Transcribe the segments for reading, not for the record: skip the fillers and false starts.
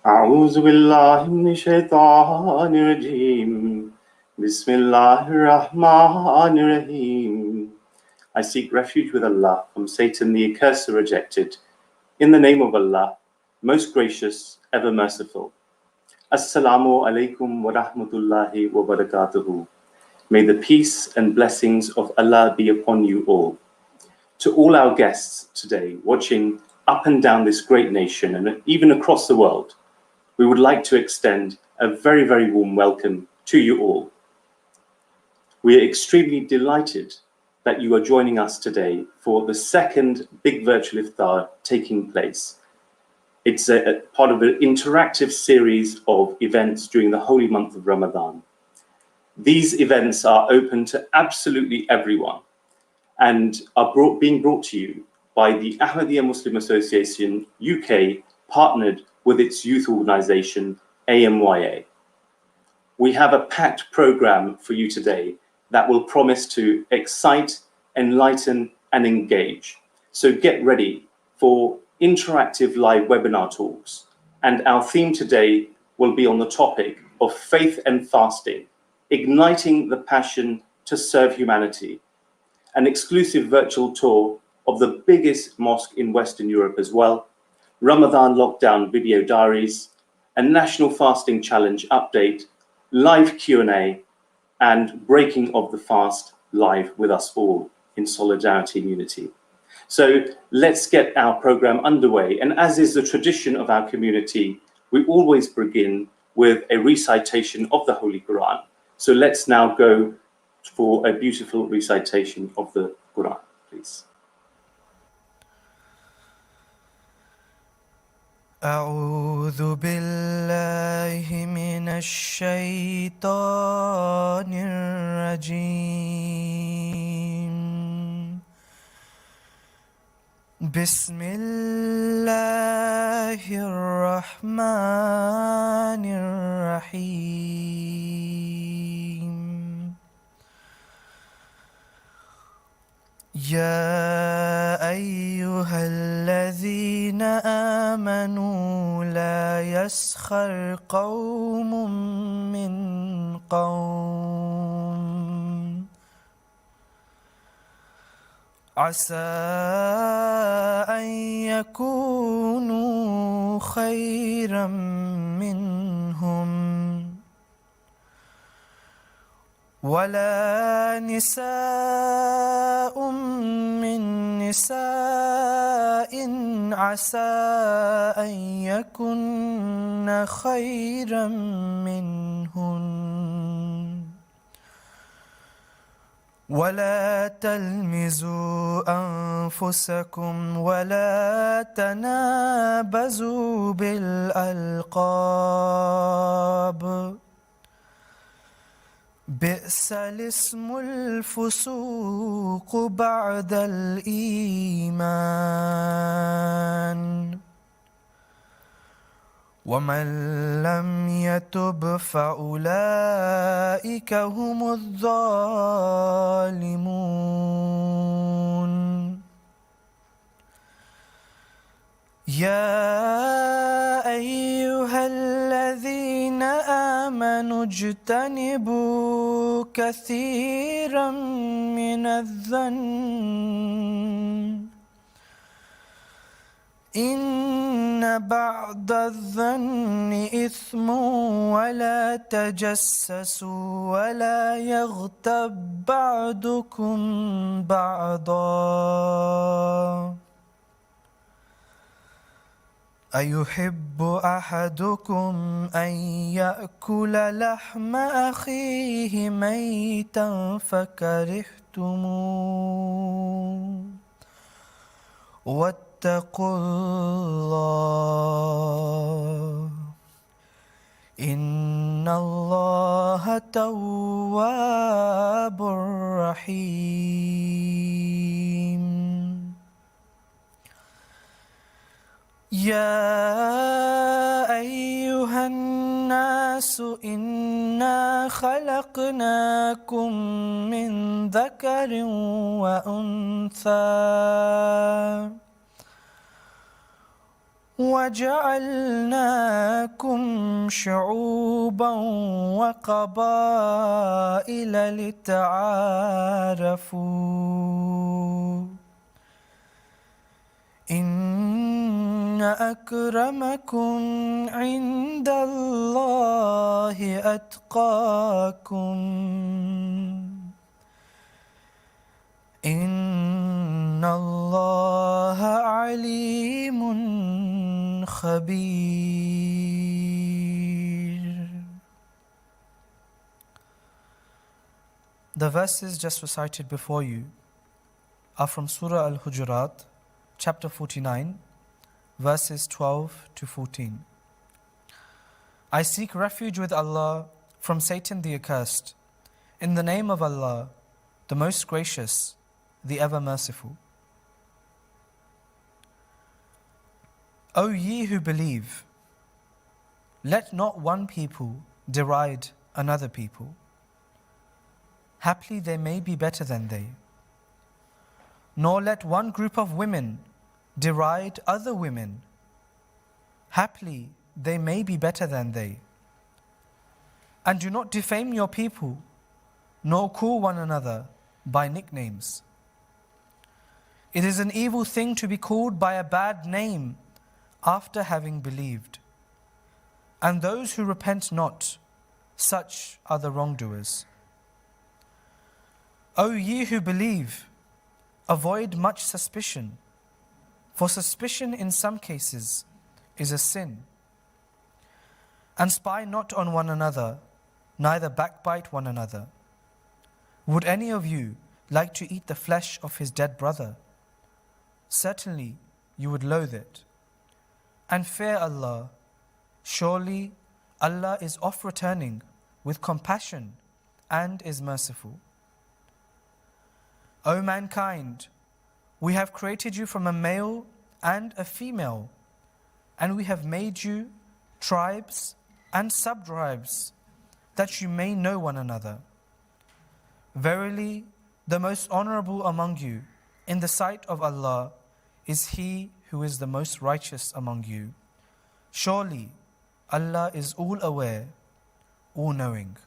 أعوذ بالله من الشيطان الرجيم. بسم الله الرحمن الرحيم. I seek refuge with Allah from Satan the accursed rejected. In the name of Allah, most gracious, ever merciful. Assalamu alaikum wa rahmatullahi wa barakatuhu. May the peace and blessings of Allah be upon you all. To all our guests today watching up and down this great nation and even across the world, we would like to extend a very, very warm welcome to you all. We are extremely delighted that you are joining us today for the second Big Virtual Iftar taking place. It's a part of an interactive series of events during the holy month of Ramadan. These events are open to absolutely everyone and are being brought to you by the Ahmadiyya Muslim Association UK, partnered with its youth organisation, AMYA. We have a packed programme for you today that will promise to excite, enlighten and engage. So get ready for interactive live webinar talks. And our theme today will be on the topic of faith and fasting, igniting the passion to serve humanity. An exclusive virtual tour of the biggest mosque in Western Europe as well, Ramadan lockdown video diaries, a national fasting challenge update, live Q&A, and breaking of the fast live with us all in solidarity and unity. So let's get our program underway. And as is the tradition of our community, we always begin with a recitation of the Holy Quran. So let's now go for a beautiful recitation of the Quran, please. أعوذ بالله من الشيطان الرجيم. بسم الله الرحمن الرحيم. يا أيها الذين آمنوا لا يسخر قوم من قوم عسى أن يكونوا خيرا منهم ولا نساء من نساء عسى أن يكن خيرا منهن ولا تلمزوا أنفسكم ولا تنابزوا بالألقاب بئس الاسم الفسوق بعد الإيمان ومن لم يتب فأولئك هم الظالمون. يا أيها الذين آمنوا اجتنبوا كثيرا من الظن إن بعض الظن إثم ولا تجسسوا ولا يغتب بعضكم بعضا أيحب أحدكم أن يأكل لحم أخيه ميتا فكرهتموه واتقوا الله إن الله تواب رحيم. يا أيها الناس إنا خلقناكم من ذكر وأنثى وجعلناكم شعوبا وقبائل لتعارفوا إن أكرمكم عند الله أتقاكم إن الله عليم خبير. The verses just recited before you are from Surah Al-Hujurat, chapter 49, verses 12 to 14. I seek refuge with Allah from Satan the accursed. In the name of Allah, the most gracious, the ever merciful. O ye who believe, let not one people deride another people. Haply they may be better than they. Nor let one group of women deride other women. Haply they may be better than they. And do not defame your people, nor call one another by nicknames. It is an evil thing to be called by a bad name after having believed. And those who repent not, such are the wrongdoers. O ye who believe, avoid much suspicion, for suspicion in some cases is a sin. And spy not on one another, neither backbite one another. Would any of you like to eat the flesh of his dead brother? Certainly you would loathe it. And fear Allah. Surely Allah is oft returning with compassion and is merciful. O mankind, we have created you from a male and a female, and we have made you tribes and sub-tribes, that you may know one another. Verily, the most honorable among you in the sight of Allah is he who is the most righteous among you. Surely, Allah is all aware, all knowing.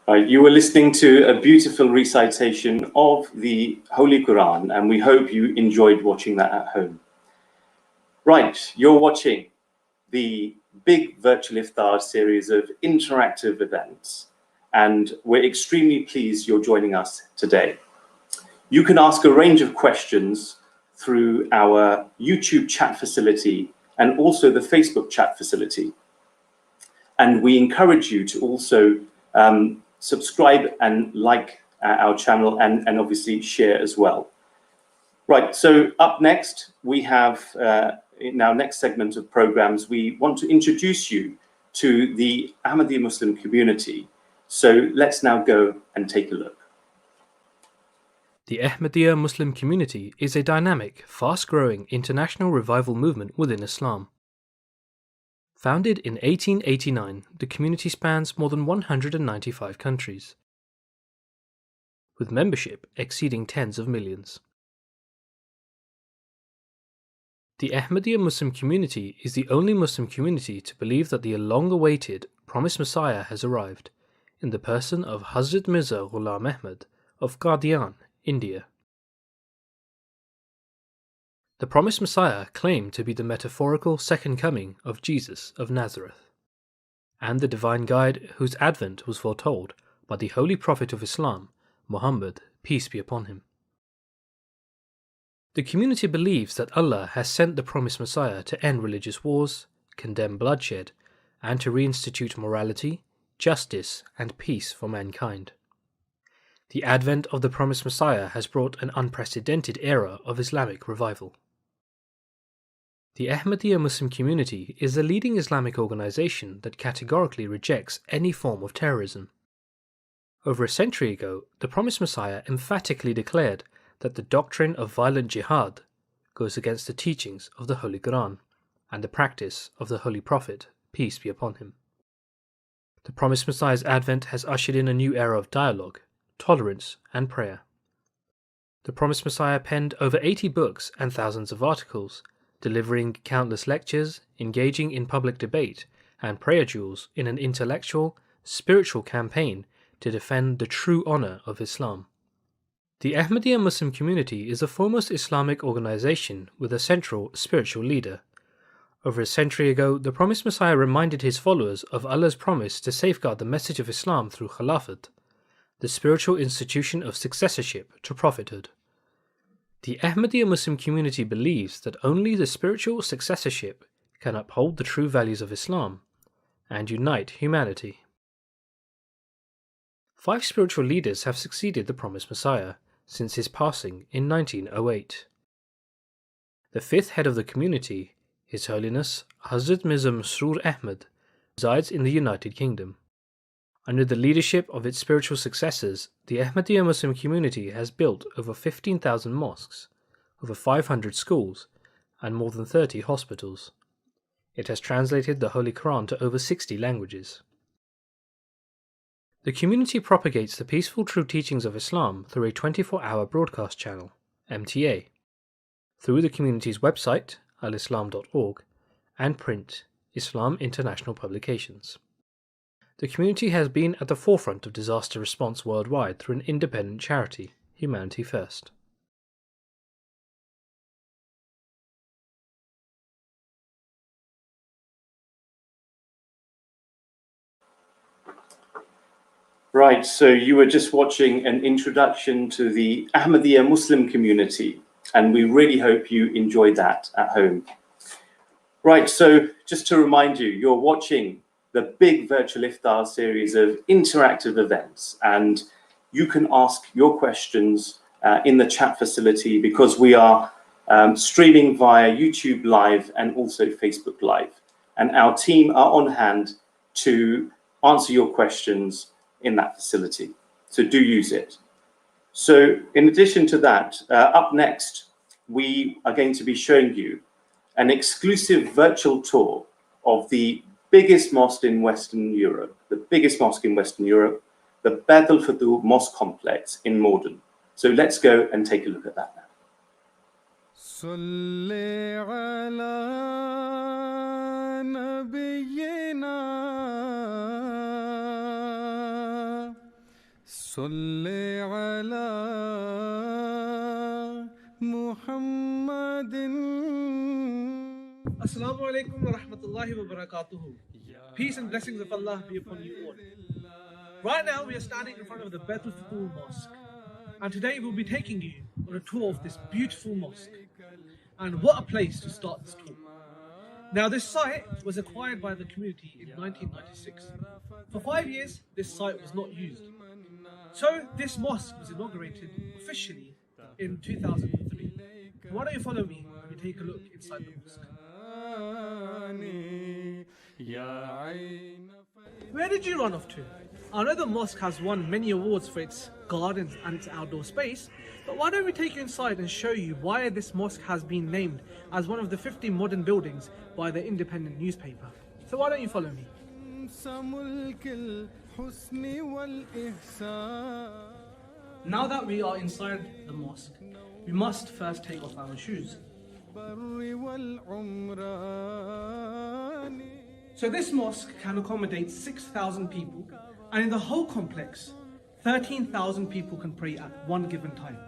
You were listening to a beautiful recitation of the Holy Quran, and we hope you enjoyed watching that at home. Right, you're watching the Big Virtual Iftar series of interactive events, and we're extremely pleased you're joining us today. You can ask a range of questions through our YouTube chat facility and also the Facebook chat facility. And we encourage you to also subscribe and like our channel, and obviously share as well. Right, so up next, we have in our next segment of programs, we want to introduce you to the Ahmadiyya Muslim community. So let's now go and take a look. The Ahmadiyya Muslim community is a dynamic, fast-growing international revival movement within Islam. Founded in 1889, the community spans more than 195 countries, with membership exceeding tens of millions. The Ahmadiyya Muslim community is the only Muslim community to believe that the long-awaited promised Messiah has arrived, in the person of Hazrat Mirza Ghulam Ahmad of Qadian, India. The promised Messiah claimed to be the metaphorical second coming of Jesus of Nazareth, and the divine guide whose advent was foretold by the Holy Prophet of Islam, Muhammad, peace be upon him. The community believes that Allah has sent the promised Messiah to end religious wars, condemn bloodshed, and to reinstitute morality, justice, and peace for mankind. The advent of the promised Messiah has brought an unprecedented era of Islamic revival. The Ahmadiyya Muslim community is the leading Islamic organization that categorically rejects any form of terrorism. Over a century ago, the promised Messiah emphatically declared that the doctrine of violent jihad goes against the teachings of the Holy Quran and the practice of the Holy Prophet, peace be upon him. The promised Messiah's advent has ushered in a new era of dialogue, tolerance, and prayer. The promised Messiah penned over 80 books and thousands of articles, delivering countless lectures, engaging in public debate, and prayer duels in an intellectual, spiritual campaign to defend the true honor of Islam. The Ahmadiyya Muslim community is a foremost Islamic organization with a central spiritual leader. Over a century ago, the promised Messiah reminded his followers of Allah's promise to safeguard the message of Islam through Khilafat, the spiritual institution of successorship to prophethood. The Ahmadiyya Muslim community believes that only the spiritual successorship can uphold the true values of Islam and unite humanity. 5 spiritual leaders have succeeded the promised Messiah since his passing in 1908. The 5th head of the community, His Holiness Hazrat Mirza Masroor Ahmad, resides in the United Kingdom. Under the leadership of its spiritual successors, the Ahmadiyya Muslim community has built over 15,000 mosques, over 500 schools, and more than 30 hospitals. It has translated the Holy Quran to over 60 languages. The community propagates the peaceful true teachings of Islam through a 24-hour broadcast channel, MTA, through the community's website, alislam.org, and print, Islam International Publications. The community has been at the forefront of disaster response worldwide through an independent charity, Humanity First. Right, so you were just watching an introduction to the Ahmadiyya Muslim community, and we really hope you enjoyed that at home. Right, so just to remind you, you're watching the Big Virtual Iftar series of interactive events, and you can ask your questions in the chat facility because we are streaming via YouTube Live and also Facebook Live. And our team are on hand to answer your questions in that facility. So do use it. So in addition to that, up next, we are going to be showing you an exclusive virtual tour of the biggest mosque in Western Europe, the Bab al-Futuh Mosque Complex in Morden. So let's go and take a look at that now. صلي على محمد. Assalamu alaikum wa rahmatullahi wa barakatuhu. Peace and blessings of Allah be upon you all. Right now we are standing in front of the Bab al-Futuh Mosque, and today we'll be taking you on a tour of this beautiful mosque. And what a place to start this tour. Now this site was acquired by the community in 1996. For 5 years this site was not used. So this mosque was inaugurated officially in 2003. Why don't you follow me and we take a look inside the mosque. Where did you run off to? I know the mosque has won many awards for its gardens and its outdoor space, but why don't we take you inside and show you why this mosque has been named as one of the 50 modern buildings by the independent newspaper. So why don't you follow me? Now that we are inside the mosque, we must first take off our shoes. So this mosque can accommodate 6,000 people, and in the whole complex, 13,000 people can pray at one given time.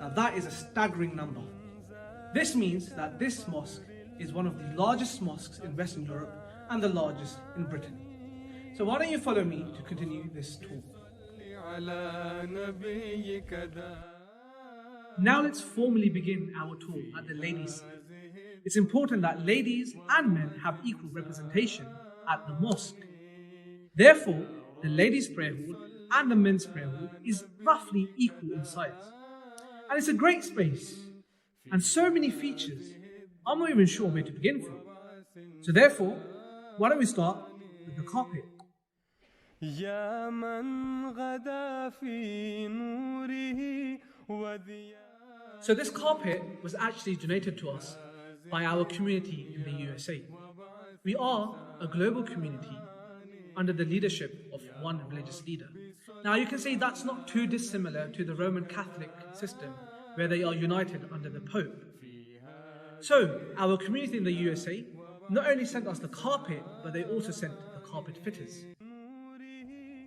Now that is a staggering number. This means that this mosque is one of the largest mosques in Western Europe and the largest in Britain. So why don't you follow me to continue this tour. Now let's formally begin our tour at the ladies' side. It's important that ladies and men have equal representation at the mosque. Therefore, the ladies' prayer hall and the men's prayer hall is roughly equal in size. And it's a great space and so many features, I'm not even sure where to begin from. So therefore, why don't we start with the carpet. So this carpet was actually donated to us by our community in the USA. We are a global community under the leadership of one religious leader. Now you can say that's not too dissimilar to the Roman Catholic system, where they are united under the Pope. So our community in the USA not only sent us the carpet, but they also sent the carpet fitters.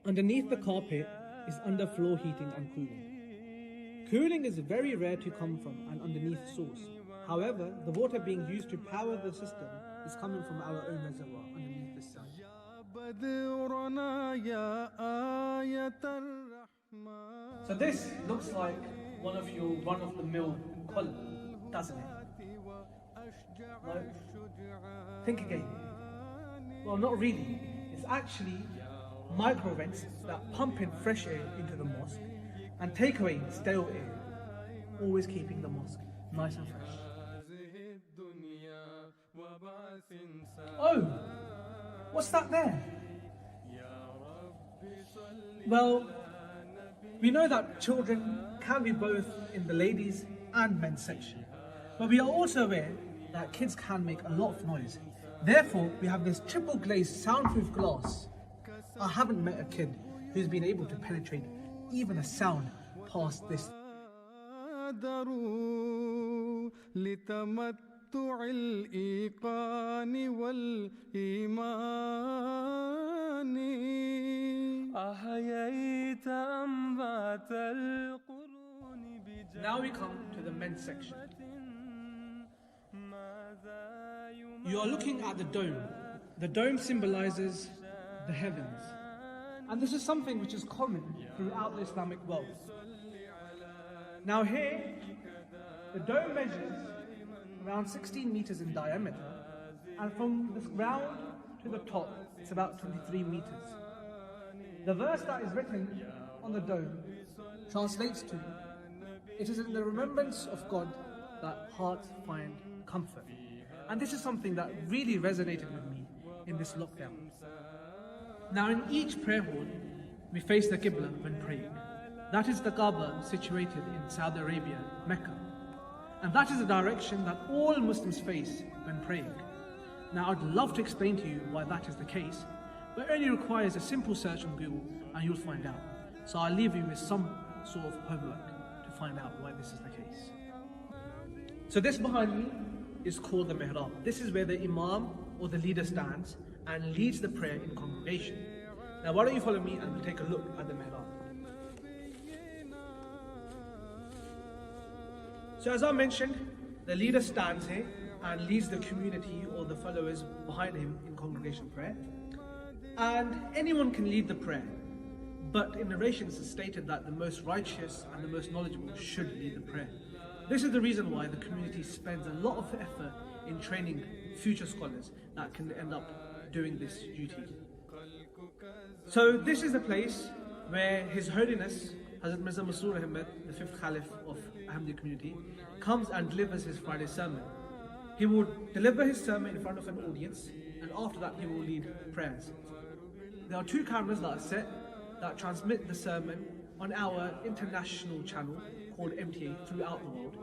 Underneath the carpet is underfloor heating and cooling. Cooling is very rare to come from an underneath source. However, the water being used to power the system is coming from our own reservoir underneath the sun. So this looks like one of your run-of-the-mill column, doesn't it? No? Think again. Well, not really. It's actually micro vents that pump in fresh air into the mosque and take away stale air, always keeping the mosque nice and fresh. Oh, what's that there? Well, we know that children can be both in the ladies and men's section, but we are also aware that kids can make a lot of noise. Therefore, we have this triple glazed soundproof glass. I haven't met a kid who's been able to penetrate even a sound past this. Now we come to the men's section. You are looking at the dome. The dome symbolizes the heavens. And this is something which is common throughout the Islamic world. Now here, the dome measures around 16 meters in diameter, and from the ground to the top, it's about 23 meters. The verse that is written on the dome translates to, "It is in the remembrance of God that hearts find comfort." And this is something that really resonated with me in this lockdown. Now in each prayer hall, we face the Qibla when praying. That is the Kaaba situated in Saudi Arabia, Mecca. And that is the direction that all Muslims face when praying. Now I'd love to explain to you why that is the case, but it only requires a simple search on Google and you'll find out. So I'll leave you with some sort of homework to find out why this is the case. So this behind me is called the Mihrab. This is where the Imam or the leader stands and leads the prayer in congregation. Now why don't you follow me and we'll take a look at the Mihrab. So as I mentioned, the leader stands here and leads the community or the followers behind him in congregation prayer. And anyone can lead the prayer, but in narrations it's stated that the most righteous and the most knowledgeable should lead the prayer. This is the reason why the community spends a lot of effort in training future scholars that can end up doing this duty. So this is the place where His Holiness Hazrat Mirza Masroor Ahmad, the 5th Caliph of Ahmadi community, comes and delivers his Friday sermon. He will deliver his sermon in front of an audience, and after that he will lead prayers. There are 2 cameras that are set that transmit the sermon on our international channel called MTA throughout the world.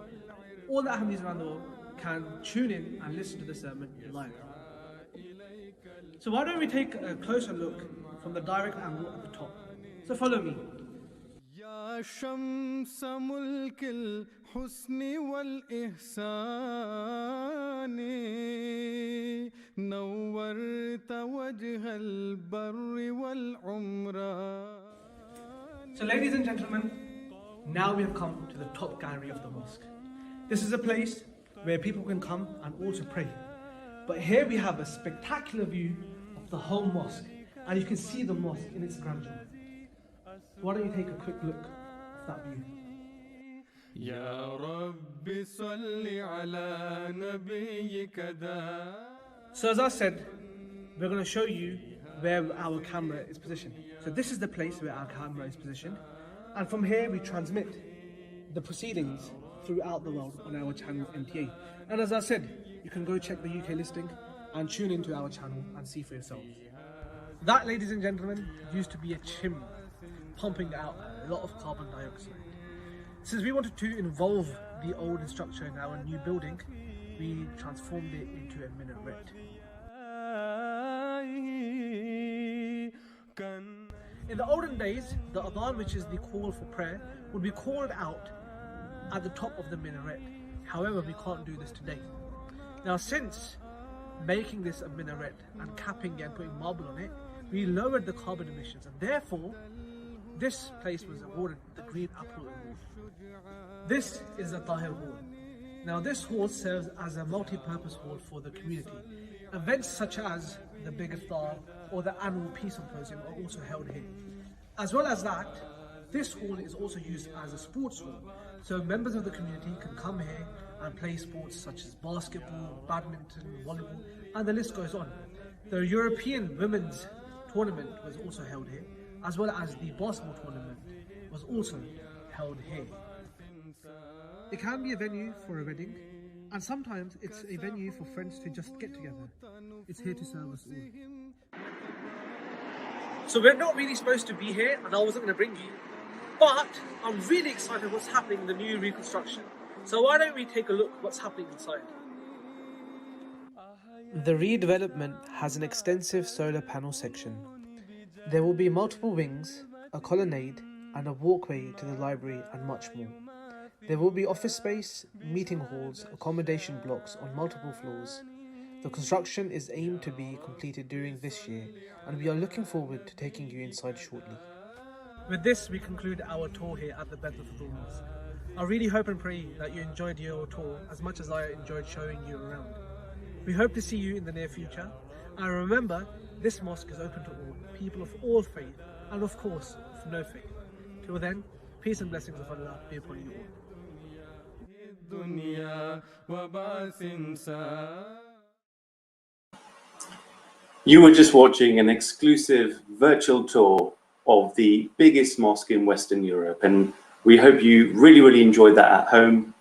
All the Ahmadis around the world can tune in and listen to the sermon live. So why don't we take a closer look from the direct angle at the top. So follow me. يا شمس ملك الحسن والإحسان نورت وجه البر والعمران. So ladies and gentlemen, now we have come to the top gallery of the mosque. This is a place where people can come and also pray. But here we have a spectacular view of the whole mosque, and you can see the mosque in its grandeur. Why don't you take a quick look of that view? يا رب صل على نبيك دا. So as I said, we're going to show you where our camera is positioned. So this is the place where our camera is positioned, and from here we transmit the proceedings throughout the world on our channel MTA. And as I said, you can go check the UK listing and tune into our channel and see for yourselves. That, ladies and gentlemen, used to be a chimney pumping out a lot of carbon dioxide. Since we wanted to involve the old structure in our new building, we transformed it into a minaret. In the olden days, the adhan, which is the call for prayer, would be called out at the top of the minaret. However, we can't do this today. Now, since making this a minaret and capping it and putting marble on it, we lowered the carbon emissions, and therefore this place was awarded the Green Apple Award. This is the Tahir Hall. Now, this hall serves as a multi-purpose hall for the community. Events such as the Big Iftar or the annual Peace Symposium are also held here. As well as that, this hall is also used as a sports hall. So members of the community can come here and play sports such as basketball, badminton, volleyball, and the list goes on. The European Women's Tournament was also held here, as well as the basketball tournament was also held here. It can be a venue for a wedding, and sometimes it's a venue for friends to just get together. It's here to serve us all. So we're not really supposed to be here, and I wasn't going to bring you, but I'm really excited what's happening in the new reconstruction. So why don't we take a look what's happening inside? The redevelopment has an extensive solar panel section. There will be multiple wings, a colonnade, and a walkway to the library, and much more. There will be office space, meeting halls, accommodation blocks on multiple floors. The construction is aimed to be completed during this year, and we are looking forward to taking you inside shortly. With this, we conclude our tour here at the Bethel Mosque. I really hope and pray that you enjoyed your tour as much as I enjoyed showing you around. We hope to see you in the near future. And remember, this mosque is open to all, people of all faith, and of course, of no faith. Till then, peace and blessings of Allah be upon you all. You were just watching an exclusive virtual tour of the biggest mosque in Western Europe, and we hope you really enjoyed that at home.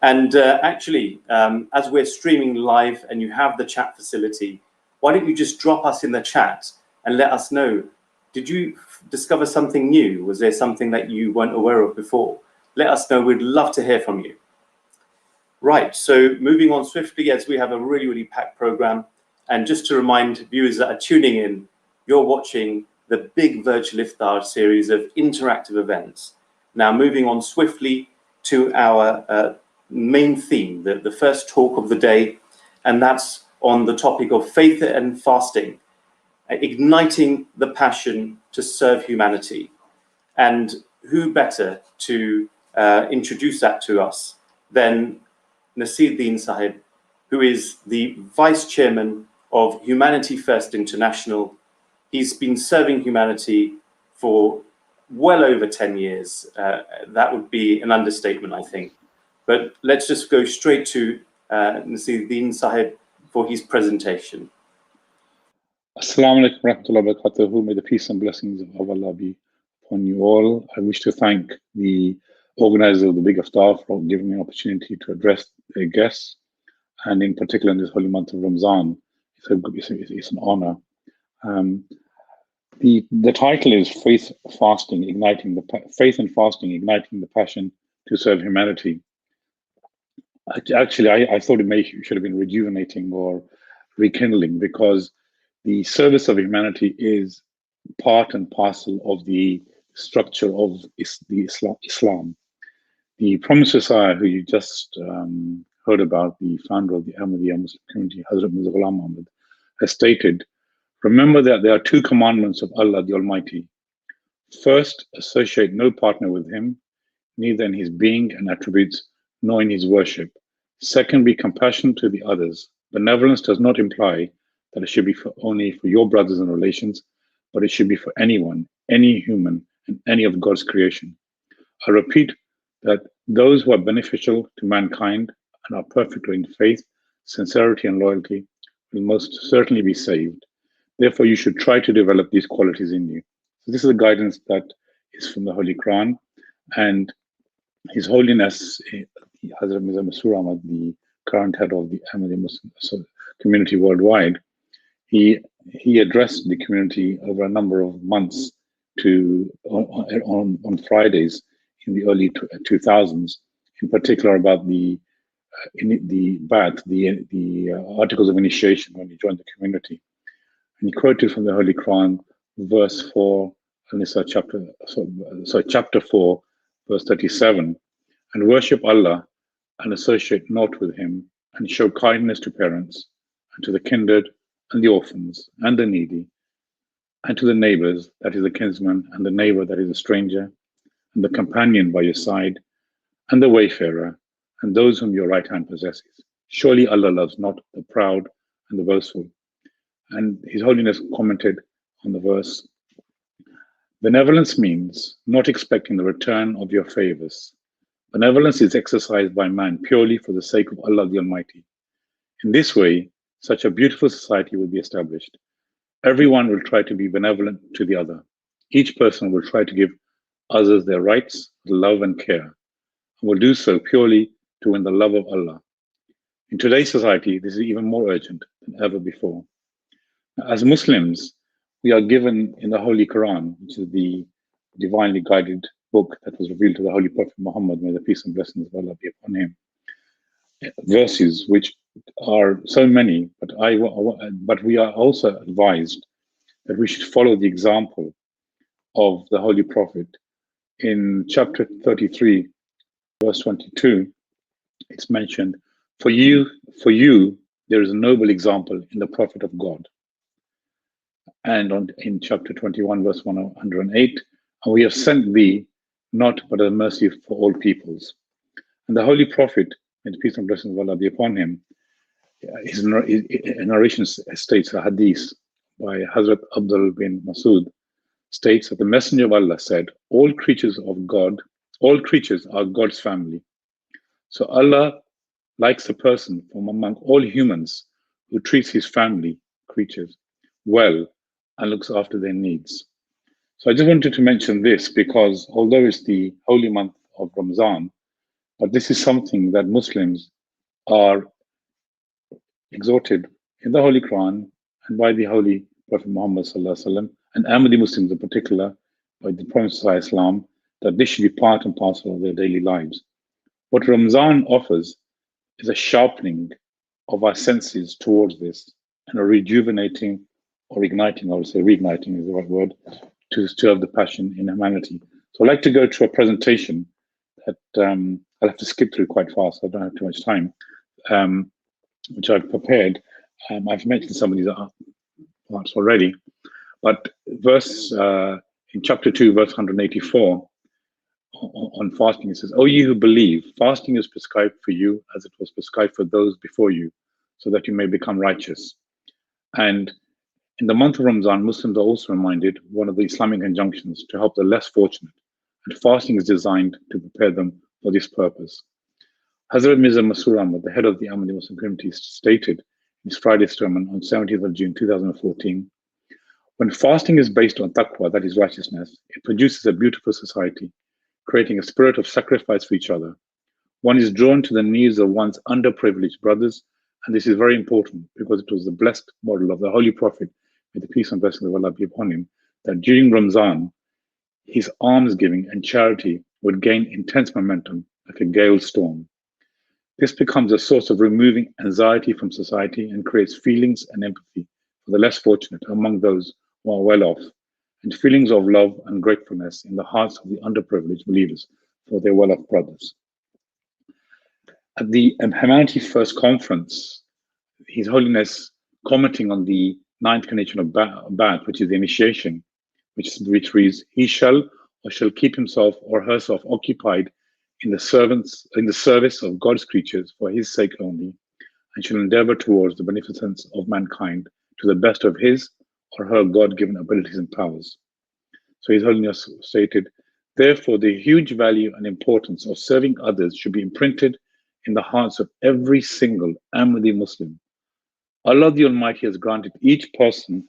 And actually, as we're streaming live and you have the chat facility, why don't you just drop us in the chat and let us know, did you discover something new? Was there something that you weren't aware of before? Let us know, we'd love to hear from you. Right, so moving on swiftly as we have a really packed program. And just to remind viewers that are tuning in, you're watching the Big Virtual Iftar series of interactive events. Now moving on swiftly to our main theme, the first talk of the day, and that's on the topic of faith and fasting, igniting the passion to serve humanity. And who better to introduce that to us than Nasiruddin Sahib, who is the Vice Chairman of Humanity First International. He's been serving humanity for well over 10 years. That would be an understatement, I think. But let's just go straight to Nasiruddin Sahib for his presentation. Assalamu alaikum warahmatullahi wabarakatuh. May the peace and blessings of Allah be upon you all. I wish to thank the organizers of the Big Iftar for giving me an opportunity to address their guests, and in particular in this holy month of Ramadan. It's an honor. The title is Faith and Fasting, igniting the passion to serve humanity. Actually, I thought it should have been rejuvenating or rekindling, because the service of humanity is part and parcel of the structure of Islam. The Promised Messiah, who you just heard about, the founder of the Ahmadiyya Muslim community, Hazrat Mirza Ghulam Ahmad, has stated, remember that there are two commandments of Allah the Almighty. First, associate no partner with Him, neither in His being and attributes, nor in His worship. Second, be compassionate to the others. Benevolence does not imply that it should be only for your brothers and relations, but it should be for anyone, any human, and any of God's creation. I repeat that those who are beneficial to mankind and are perfect in faith, sincerity, and loyalty will most certainly be saved. Therefore, you should try to develop these qualities in you. So this is a guidance that is from the Holy Quran, and His Holiness Hazrat Mirza Masroor Ahmad, the current head of the Ahmadiyya Muslim community worldwide, he addressed the community over a number of months on Fridays in the early 2000s, in particular about the articles of initiation when he joined the community. And he quoted from the Holy Quran, verse 4, An-Nisa chapter 4, verse 37, and worship Allah and associate not with him, and show kindness to parents, and to the kindred, and the orphans, and the needy, and to the neighbors, that is the kinsman, and the neighbor, that is a stranger, and the companion by your side, and the wayfarer, and those whom your right hand possesses. Surely Allah loves not the proud and the boastful. And His Holiness commented on the verse, benevolence means not expecting the return of your favors. Benevolence is exercised by man purely for the sake of Allah the Almighty. In this way, such a beautiful society will be established. Everyone will try to be benevolent to the other. Each person will try to give others their rights, love, and care, and will do so purely to win the love of Allah. In today's society, this is even more urgent than ever before. As Muslims, we are given in the Holy Quran, which is the divinely guided book that was revealed to the Holy Prophet Muhammad, may the peace and blessings of Allah be upon him, verses which are so many, but we are also advised that we should follow the example of the Holy Prophet. In chapter 33, verse 22, it's mentioned, for you, there is a noble example in the Prophet of God. And in chapter 21, verse 108, and we have sent thee not but a mercy for all peoples. And the Holy Prophet, may the peace and blessings of Allah be upon him, his narration states, a hadith by Hazrat Abdul bin Masud, states that the Messenger of Allah said, all creatures are God's family. So Allah likes a person from among all humans who treats his family creatures well and looks after their needs. So I just wanted to mention this because although it's the holy month of Ramadan, but this is something that Muslims are exhorted in the Holy Quran and by the Holy Prophet Muhammad ﷺ, and Ahmadi Muslims in particular, by the Prophet Islam, that this should be part and parcel of their daily lives. What Ramadan offers is a sharpening of our senses towards this and a rejuvenating or igniting, I would say reigniting is the right word, to stir the passion in humanity. So I'd like to go to a presentation that I'll have to skip through quite fast. I don't have too much time, which I've prepared. I've mentioned some of these parts already, but in chapter 2, verse 184, on fasting, it says, O ye who believe, fasting is prescribed for you as it was prescribed for those before you, so that you may become righteous. And in the month of Ramadan, Muslims are also reminded one of the Islamic injunctions to help the less fortunate, and fasting is designed to prepare them for this purpose. Hazrat Mirza Masroor Ahmad, the head of the Ahmadi Muslim community, stated in his Friday sermon on 17th of June 2014, when fasting is based on taqwa, that is righteousness, it produces a beautiful society, creating a spirit of sacrifice for each other. One is drawn to the needs of one's underprivileged brothers, and this is very important because it was the blessed model of the Holy Prophet, may the peace and blessings of Allah be upon him, that during Ramadan, his almsgiving and charity would gain intense momentum like a gale storm. This becomes a source of removing anxiety from society and creates feelings and empathy for the less fortunate among those who are well off, and feelings of love and gratefulness in the hearts of the underprivileged believers for their well-off brothers. At the Humanity First conference, His Holiness, commenting on the ninth condition of Ba'ath, which is the initiation, which reads, he shall or shall keep himself or herself occupied in the service of God's creatures for his sake only, and shall endeavor towards the beneficence of mankind to the best of his or her God-given abilities and powers. So His Holiness stated, therefore, the huge value and importance of serving others should be imprinted in the hearts of every single Ahmadi Muslim. Allah the Almighty has granted each person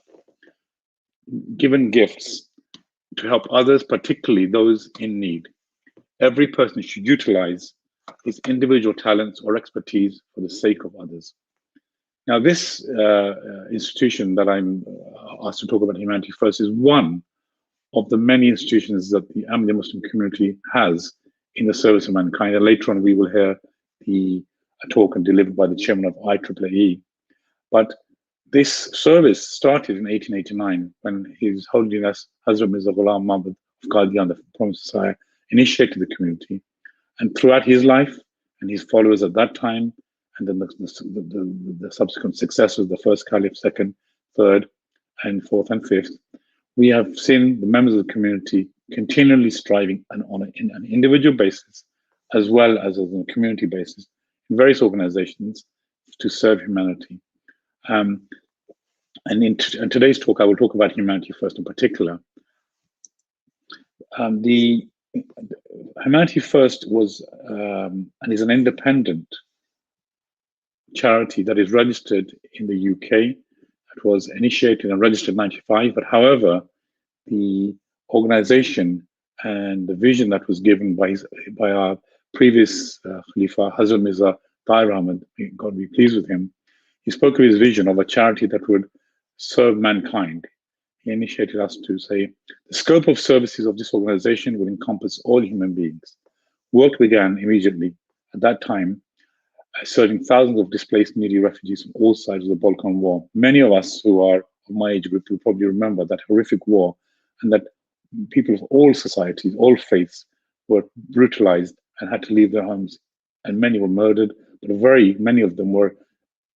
given gifts to help others, particularly those in need. Every person should utilize his individual talents or expertise for the sake of others. Now, this institution that I'm asked to talk about, Humanity First, is one of the many institutions that the Ahmadi Muslim community has in the service of mankind. And later on, we will hear a talk delivered by the chairman of IEEE. But This service started in 1889 when His Holiness Hazrat Mirza Ghulam Muhammad of Qadian, the Promised Messiah, initiated the community. And throughout his life and his followers at that time, and then the subsequent successors, the first caliph, second, third, and fourth and fifth, we have seen the members of the community continually striving on an individual basis, as well as on a community basis, in various organizations to serve humanity. And in today's talk, I will talk about Humanity First in particular. The Humanity First was and is an independent charity that is registered in the UK. It was initiated and registered in '95, but however, the organization and the vision that was given by our previous Khalifa, Hazrat Mirza Tahir Ahmad, God be pleased with him, he spoke of his vision of a charity that would serve mankind. He initiated us to say, the scope of services of this organization will encompass all human beings. Work began immediately at that time, serving thousands of displaced needy refugees from all sides of the Balkan War. Many of us who are of my age group will probably remember that horrific war, and that people of all societies, all faiths, were brutalized and had to leave their homes, and many were murdered, but very many of them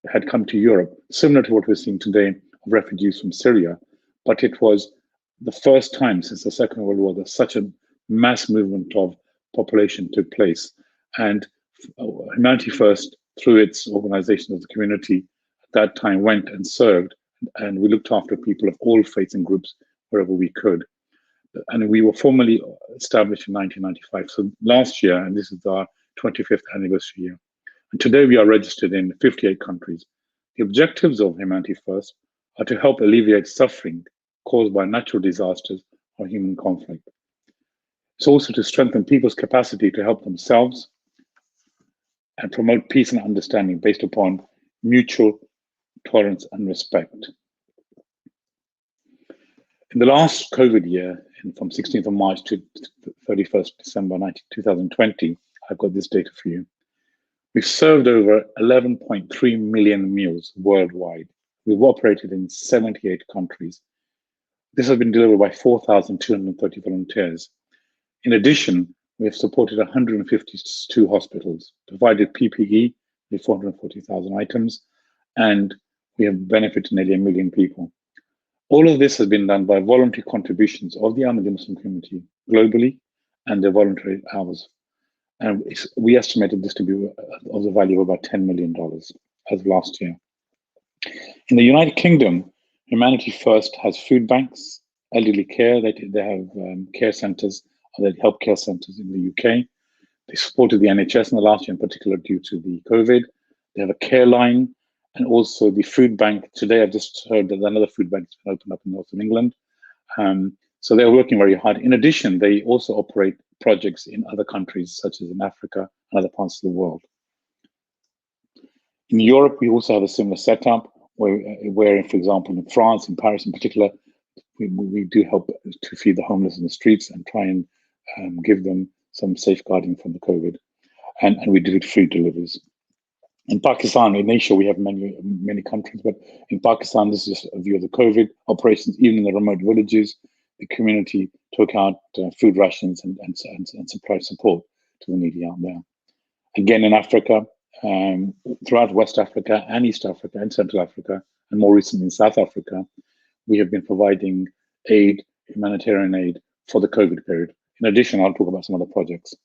had come to Europe, similar to what we're seeing today of refugees from Syria. But it was the first time since the Second World War that such a mass movement of population took place. And Humanity First, through its organization of the community, at that time went and served, and we looked after people of all faiths and groups wherever we could. And we were formally established in 1995. So last year, and this is our 25th anniversary year. And today we are registered in 58 countries. The objectives of Humanity First are to help alleviate suffering caused by natural disasters or human conflict. It's also to strengthen people's capacity to help themselves and promote peace and understanding based upon mutual tolerance and respect. In the last COVID year, from 16th of March to 31st December 2020, I've got this data for you. We've served over 11.3 million meals worldwide. We've operated in 78 countries. This has been delivered by 4,230 volunteers. In addition, we have supported 152 hospitals, provided PPE with 440,000 items, and we have benefited nearly 1 million people. All of this has been done by voluntary contributions of the Ahmadi Muslim community globally and their voluntary hours. And we estimated this to be of the value of about $10 million as of last year. In the United Kingdom, Humanity First has food banks, elderly care. They have care centres, they help care centres in the UK. They supported the NHS in the last year, in particular due to the COVID. They have a care line, and also the food bank. Today, I've just heard that another food bank has been opened up in northern England. So they're working very hard. In addition, they also operate projects in other countries, such as in Africa and other parts of the world. In Europe, we also have a similar setup where, for example, in France, in Paris in particular, we do help to feed the homeless in the streets and try and give them some safeguarding from the COVID. And we do food deliveries. In Pakistan, in Asia, we have many countries, but in Pakistan, this is just a view of the COVID operations. Even in the remote villages, the community took out food rations and supply support to the needy out there. Again, in Africa, throughout West Africa and East Africa and Central Africa, and more recently in South Africa, we have been providing aid, humanitarian aid, for the COVID period. In addition, I'll talk about some other projects.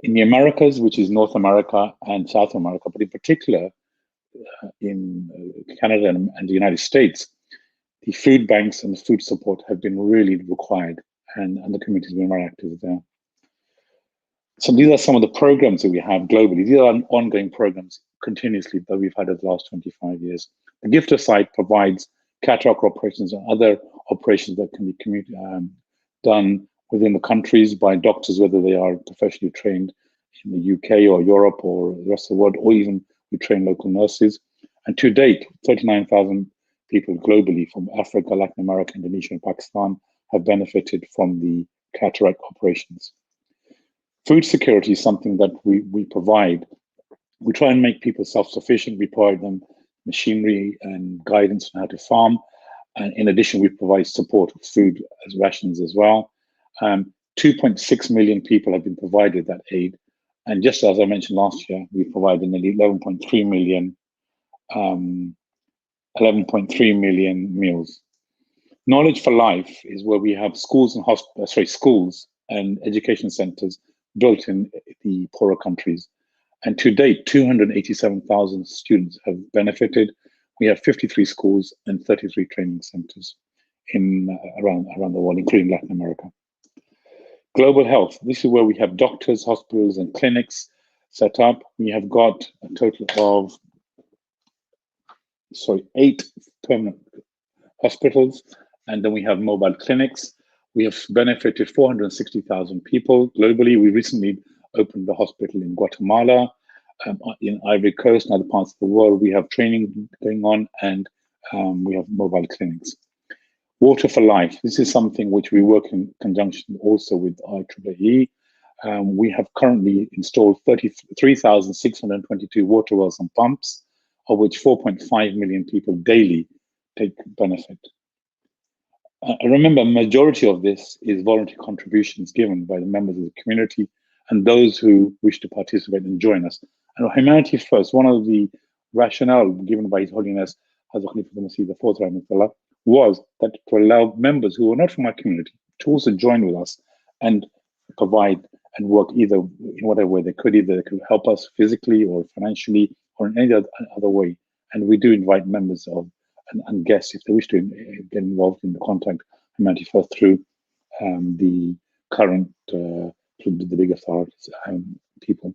In the Americas, which is North America and South America, but in particular in Canada and the United States, the food banks and the food support have been really required, and the community has been very active there. So these are some of the programs that we have globally. These are ongoing programs continuously that we've had over the last 25 years. The Gifter site provides cataract operations and other operations that can be done within the countries by doctors, whether they are professionally trained in the UK or Europe or the rest of the world, or even we train local nurses. And to date, 39,000 people globally from Africa, Latin America, Indonesia, and Pakistan have benefited from the cataract operations. Food security is something that we provide. We try and make people self-sufficient. We provide them machinery and guidance on how to farm. And in addition, we provide support of food as rations as well. 2.6 million people have been provided that aid. And just as I mentioned last year, we provided nearly 11.3 million meals. Knowledge for Life is where we have schools and education centers built in the poorer countries. And to date, 287,000 students have benefited. We have 53 schools and 33 training centers around the world, including Latin America. Global Health, this is where we have doctors, hospitals, and clinics set up. We have got a total of 8 permanent hospitals, and then we have mobile clinics. We have benefited 460,000 people globally. We recently opened the hospital in Guatemala, in Ivory Coast, and other parts of the world. We have training going on, and we have mobile clinics. Water for Life. This is something which we work in conjunction also with IEEE. We have currently installed 33,622 water wells and pumps, of which 4.5 million people daily take benefit. Remember, majority of this is voluntary contributions given by the members of the community and those who wish to participate and join us. And Humanity First, one of the rationale given by His Holiness Hazrat Khalifa Masih IV was that to allow members who are not from our community to also join with us and provide and work either in whatever way they could, either they could help us physically or financially or in any other way. And we do invite members of and guests if they wish to get involved in the contact Humanity First through the current through the Big Iftar people.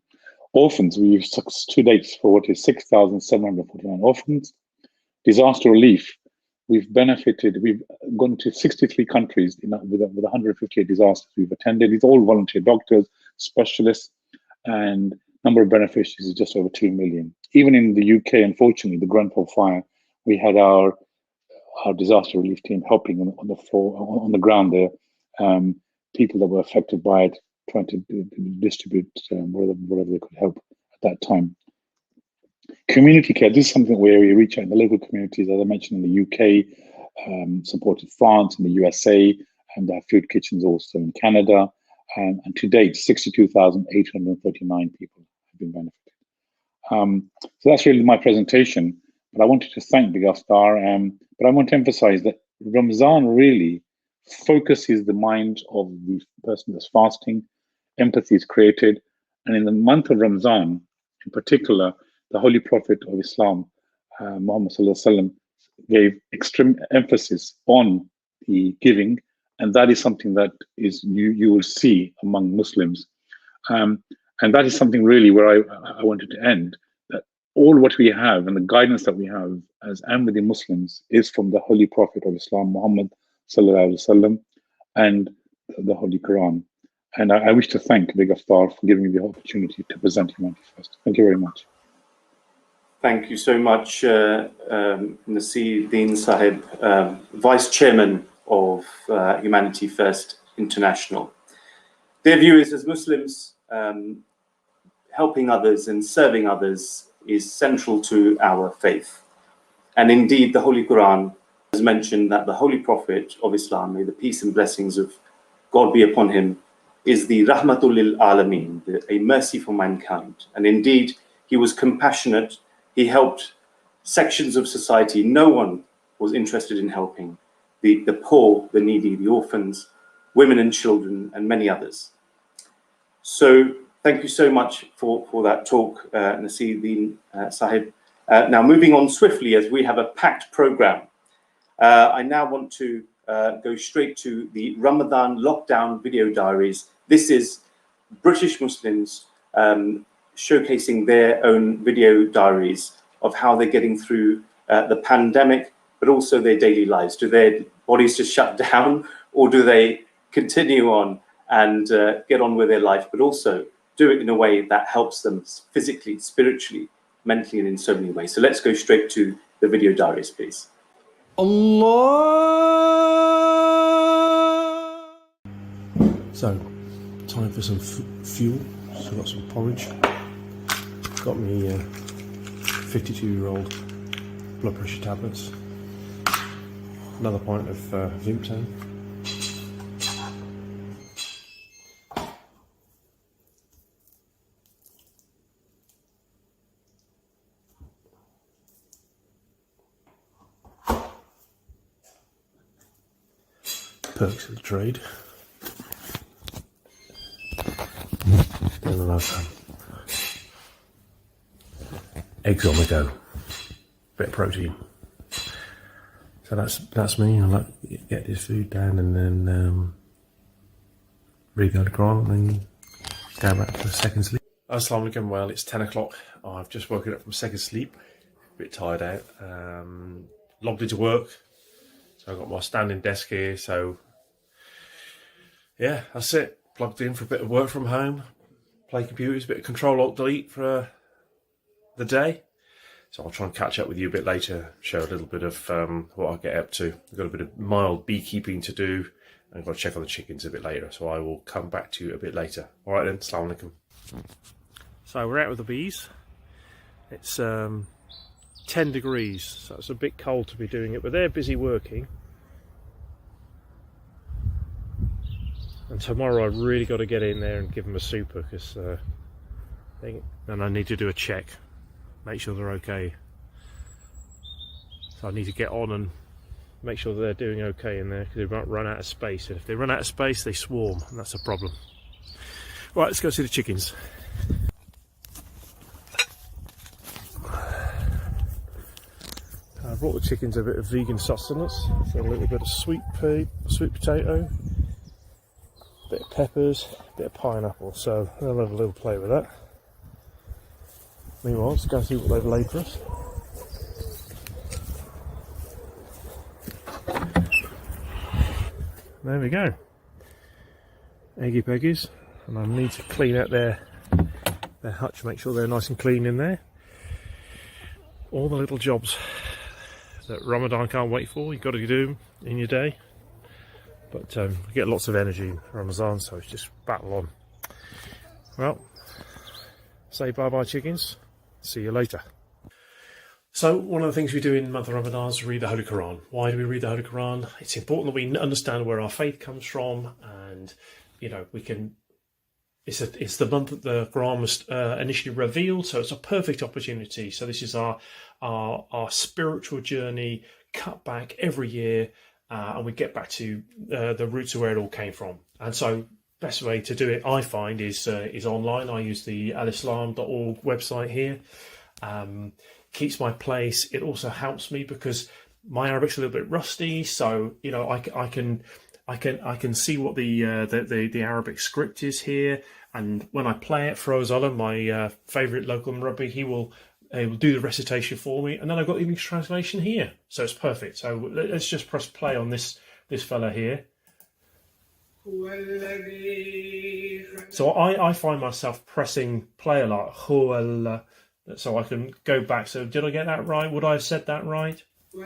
Orphans, we've to date supported 6,749 orphans. Disaster relief, we've gone to 63 countries with 158 disasters we've attended. It's all volunteer doctors, specialists, and number of beneficiaries is just over 2 million. Even in the UK, unfortunately, the Grenfell fire, we had our disaster relief team helping on the floor, on the ground there, people that were affected by it, trying to distribute whatever they could help at that time. Community care, this is something where we reach out in the local communities, as I mentioned, in the UK, supported France and the USA, and they have food kitchens also in Canada. And to date, 62,839 people have been benefited. So that's really my presentation. But I wanted to thank Big Iftar, but I want to emphasize that Ramadan really focuses the mind of the person that's fasting, empathy is created, and in the month of Ramadan, in particular, the Holy Prophet of Islam, Muhammad Sallallahu Alaihi Wasallam, gave extreme emphasis on the giving, and that is something that is you will see among Muslims, and that is something really where I wanted to end. All what we have and the guidance that we have as Ahmadi Muslims is from the Holy Prophet of Islam, Muhammad Sallallahu Alaihi Wasallam, and the Holy Quran. And I wish to thank Big Iftar for giving me the opportunity to present Humanity First. Thank you very much. Thank you so much, Nasir Sahib, Vice Chairman of Humanity First International. Dear viewers, as Muslims, helping others and serving others is central to our faith. And indeed, the Holy Quran has mentioned that the Holy Prophet of Islam, may the peace and blessings of God be upon him, is the Rahmatul lil Alameen, a mercy for mankind. And indeed, he was compassionate. He helped sections of society no one was interested in helping: the poor, the needy, the orphans, women and children, and many others. So thank you so much for that talk, Nasir Sahib. Now, moving on swiftly, as we have a packed program, I now want to go straight to the Ramadan lockdown video diaries. This is British Muslims showcasing their own video diaries of how they're getting through the pandemic, but also their daily lives. Do their bodies just shut down, or do they continue on and get on with their life, but also do it in a way that helps them physically, spiritually, mentally, and in so many ways? So let's go straight to the video diaries, please. Allah. So, time for some fuel. So I've got some porridge. Got me 52-year-old blood pressure tablets, another pint of Vimtone. Perks of the trade. Then I'll have eggs on the go. Bit of protein. So that's me. I like to get this food down and then read the Quran and then go back to a second sleep. Assalamu alaikum. Well, it's 10 o'clock. I've just woken up from second sleep. A bit tired out. Logged into work. So I've got my standing desk here. So yeah, that's it. Plugged in for a bit of work from home. Play computers, a bit of Control-Alt-Delete for the day. So I'll try and catch up with you a bit later, show a little bit of what I get up to. I've got a bit of mild beekeeping to do, and I've got to check on the chickens a bit later, so I will come back to you a bit later. All right then, Assalamu alaikum. So we're out with the bees. It's 10 degrees, so it's a bit cold to be doing it, but they're busy working. And tomorrow I've really got to get in there and give them a super, because and I need to do a check. Make sure they're okay. So I need to get on and make sure they're doing okay in there, because they might run out of space. And if they run out of space, they swarm, and that's a problem. Right, let's go see the chickens. I brought the chickens a bit of vegan sustenance. So a little bit of sweet potato, a bit of peppers, a bit of pineapple. So they'll have a little play with that. Meanwhile, let's go see what they've laid for us. There we go. Eggy peggies. And I need to clean out their hutch, make sure they're nice and clean in there. All the little jobs that Ramadan can't wait for, you've got to do in your day. But you get lots of energy in Ramadan, so it's just battle on. Well, say bye-bye chickens. See you later. So one of the things we do in the month of Ramadan is read the Holy Quran. Why do we read the Holy Quran? It's important that we understand where our faith comes from, and you know, we can. It's the month that the Quran was initially revealed, so it's a perfect opportunity. So this is our spiritual journey, cut back every year, and we get back to the roots of where it all came from. And so best way to do it, I find, is online. I use the alislam.org website here. Keeps my place. It also helps me because my Arabic's a little bit rusty, so you know I can see what the Arabic script is here, and when I play it, Feroz Olam, my favourite local Murabbi, he will do the recitation for me, and then I've got the English translation here, so it's perfect. So let's just press play on this fella here. So I find myself pressing play a lot, so I can go back. So did I get that right? Would I have said that right? So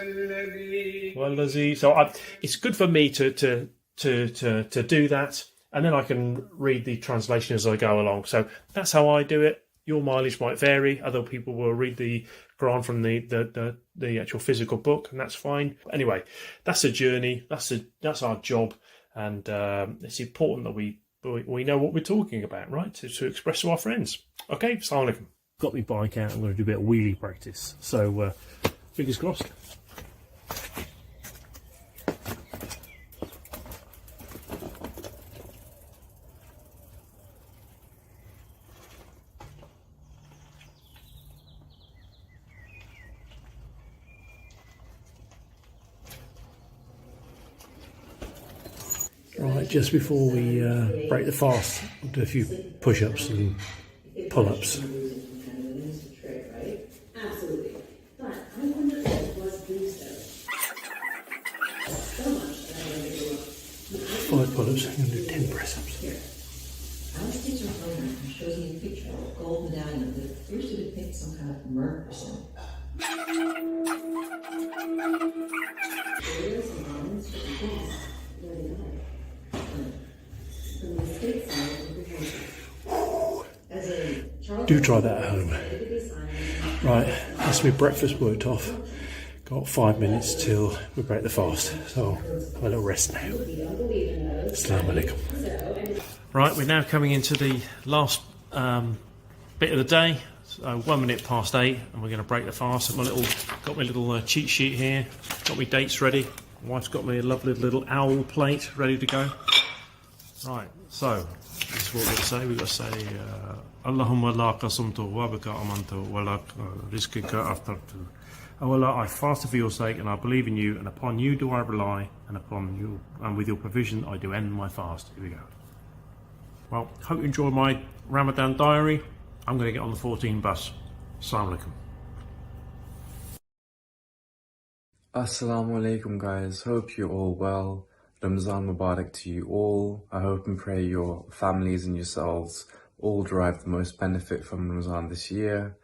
it's good for me to do that, and then I can read the translation as I go along. So that's how I do it. Your mileage might vary. Other people will read the Quran from the actual physical book, and that's fine. But anyway, that's a journey. That's our job, and it's important that we know what we're talking about, right? To express to our friends. Okay, Assalamu alaikum. Got my bike out. I'm going to do a bit of wheelie practice. So fingers crossed. Right, just before we break the fast, we'll do a few push-ups and pull-ups. Absolutely. But I wonder if it was boosted. So much that I'm going to do. 5 pull-ups, I'm going to do 10 press-ups. Here. Our teacher program shows me a picture of a gold medallion that appears to depict some kind of murder symbol. There is some elements for the police. Very nice. From the state side of the country. As a Do try that at home. Right, that's my breakfast worked off. Got 5 minutes till we break the fast, so have a little rest now. Assalamu alaikum. Right, we're now coming into the last bit of the day. So 1 minute past 8, and we're going to break the fast. Got my little cheat sheet here. Got my dates ready. My wife's got me a lovely little owl plate ready to go. Right, so this is what we'll say. We've got to say, Allahumma la qasumtu wa bika amantu wa la rizqika aftartu. Oh Allah, I fasted for your sake, and I believe in you, and upon you do I rely, and upon you, and with your provision I do end my fast. Here we go. Well, hope you enjoyed my Ramadan diary. I'm going to get on the 14 bus. Assalamu alaikum. Assalamu alaikum guys, hope you're all well. Ramzan Mubarak to you all. I hope and pray your families and yourselves all derive the most benefit from Ramzan this year.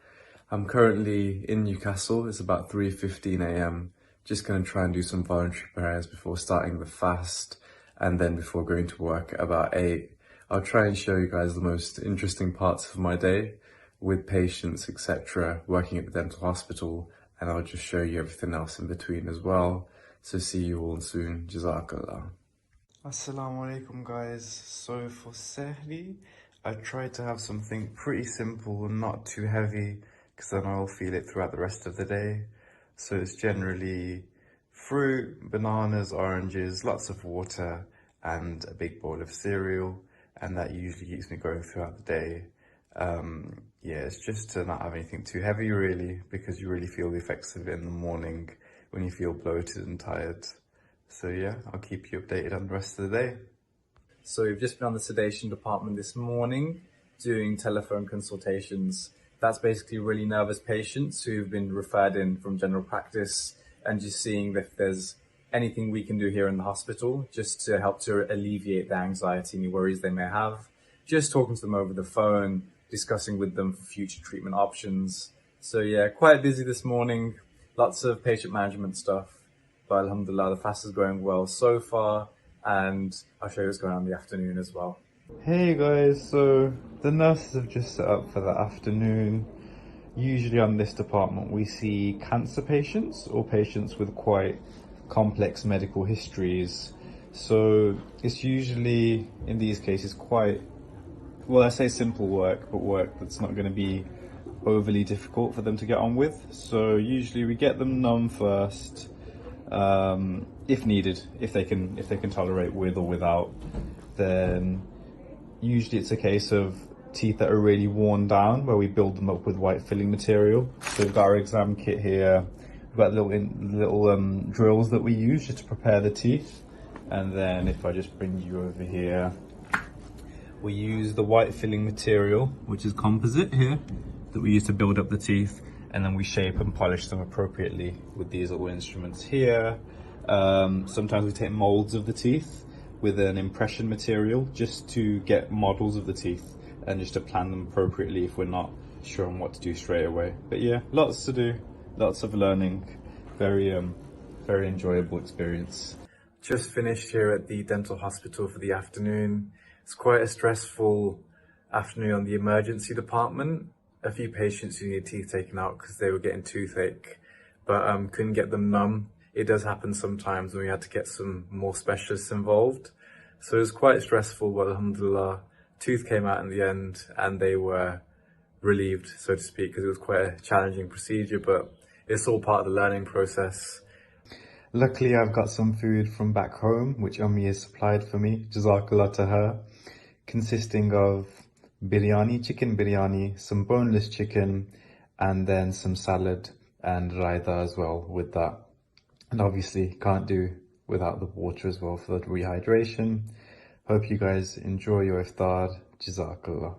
I'm currently in Newcastle. It's about 3:15 AM. Just going to try and do some voluntary prayers before starting the fast, and then before going to work at about 8. I'll try and show you guys the most interesting parts of my day with patients, etc., working at the dental hospital, and I'll just show you everything else in between as well. So see you all soon. Jazakallah. Assalamu alaikum guys. So for Sehri, I tried to have something pretty simple and not too heavy, because then I'll feel it throughout the rest of the day. So it's generally fruit, bananas, oranges, lots of water, and a big bowl of cereal, and that usually keeps me going throughout the day. Yeah, it's just to not have anything too heavy really, because you really feel the effects of it in the morning when you feel bloated and tired. So yeah, I'll keep you updated on the rest of the day. So we've just been on the sedation department this morning doing telephone consultations. That's basically really nervous patients who've been referred in from general practice, and just seeing if there's anything we can do here in the hospital just to help to alleviate the anxiety and worries they may have. Just talking to them over the phone, discussing with them for future treatment options. So yeah, quite busy this morning, lots of patient management stuff, but alhamdulillah, the fast is going well so far, and I'll show you what's going on in the afternoon as well. Hey guys, so the nurses have just set up for the afternoon. Usually on this department we see cancer patients or patients with quite complex medical histories. So it's usually, in these cases, quite, well, I say simple work, but work that's not going to be overly difficult for them to get on with. So usually we get them numb first, if needed, if they can tolerate with or without. Then usually it's a case of teeth that are really worn down, where we build them up with white filling material. So we've got our exam kit here. We've got little drills that we use just to prepare the teeth. And then if I just bring you over here, we use the white filling material, which is composite here, that we use to build up the teeth, and then we shape and polish them appropriately with these little instruments here. Sometimes we take molds of the teeth with an impression material just to get models of the teeth and just to plan them appropriately if we're not sure on what to do straight away. But yeah, lots to do, lots of learning, very enjoyable experience. Just finished here at the dental hospital for the afternoon. It's quite a stressful afternoon on the emergency department. A few patients who needed teeth taken out because they were getting toothache, but couldn't get them numb. It does happen sometimes when we had to get some more specialists involved. So it was quite stressful, but alhamdulillah, tooth came out in the end and they were relieved, so to speak, because it was quite a challenging procedure, but it's all part of the learning process. Luckily, I've got some food from back home, which Ummi has supplied for me, Jazakallah to her, consisting of biryani, chicken biryani, some boneless chicken, and then some salad and raita as well with that. And obviously can't do without the water as well for the rehydration. Hope you guys enjoy your iftar. Jazakallah.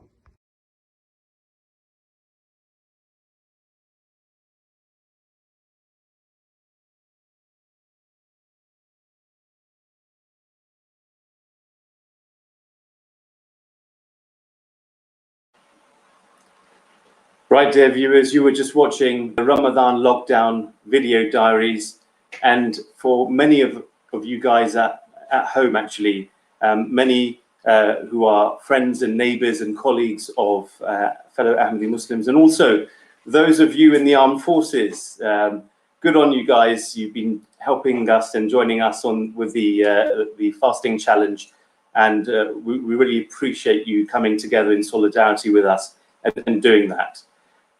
Right, dear viewers, you were just watching the Ramadan lockdown video diaries, and for many of you guys at home, actually, many who are friends and neighbors and colleagues of fellow Ahmadi Muslims, and also those of you in the armed forces, good on you guys. You've been helping us and joining us on with the fasting challenge, and we really appreciate you coming together in solidarity with us and doing that.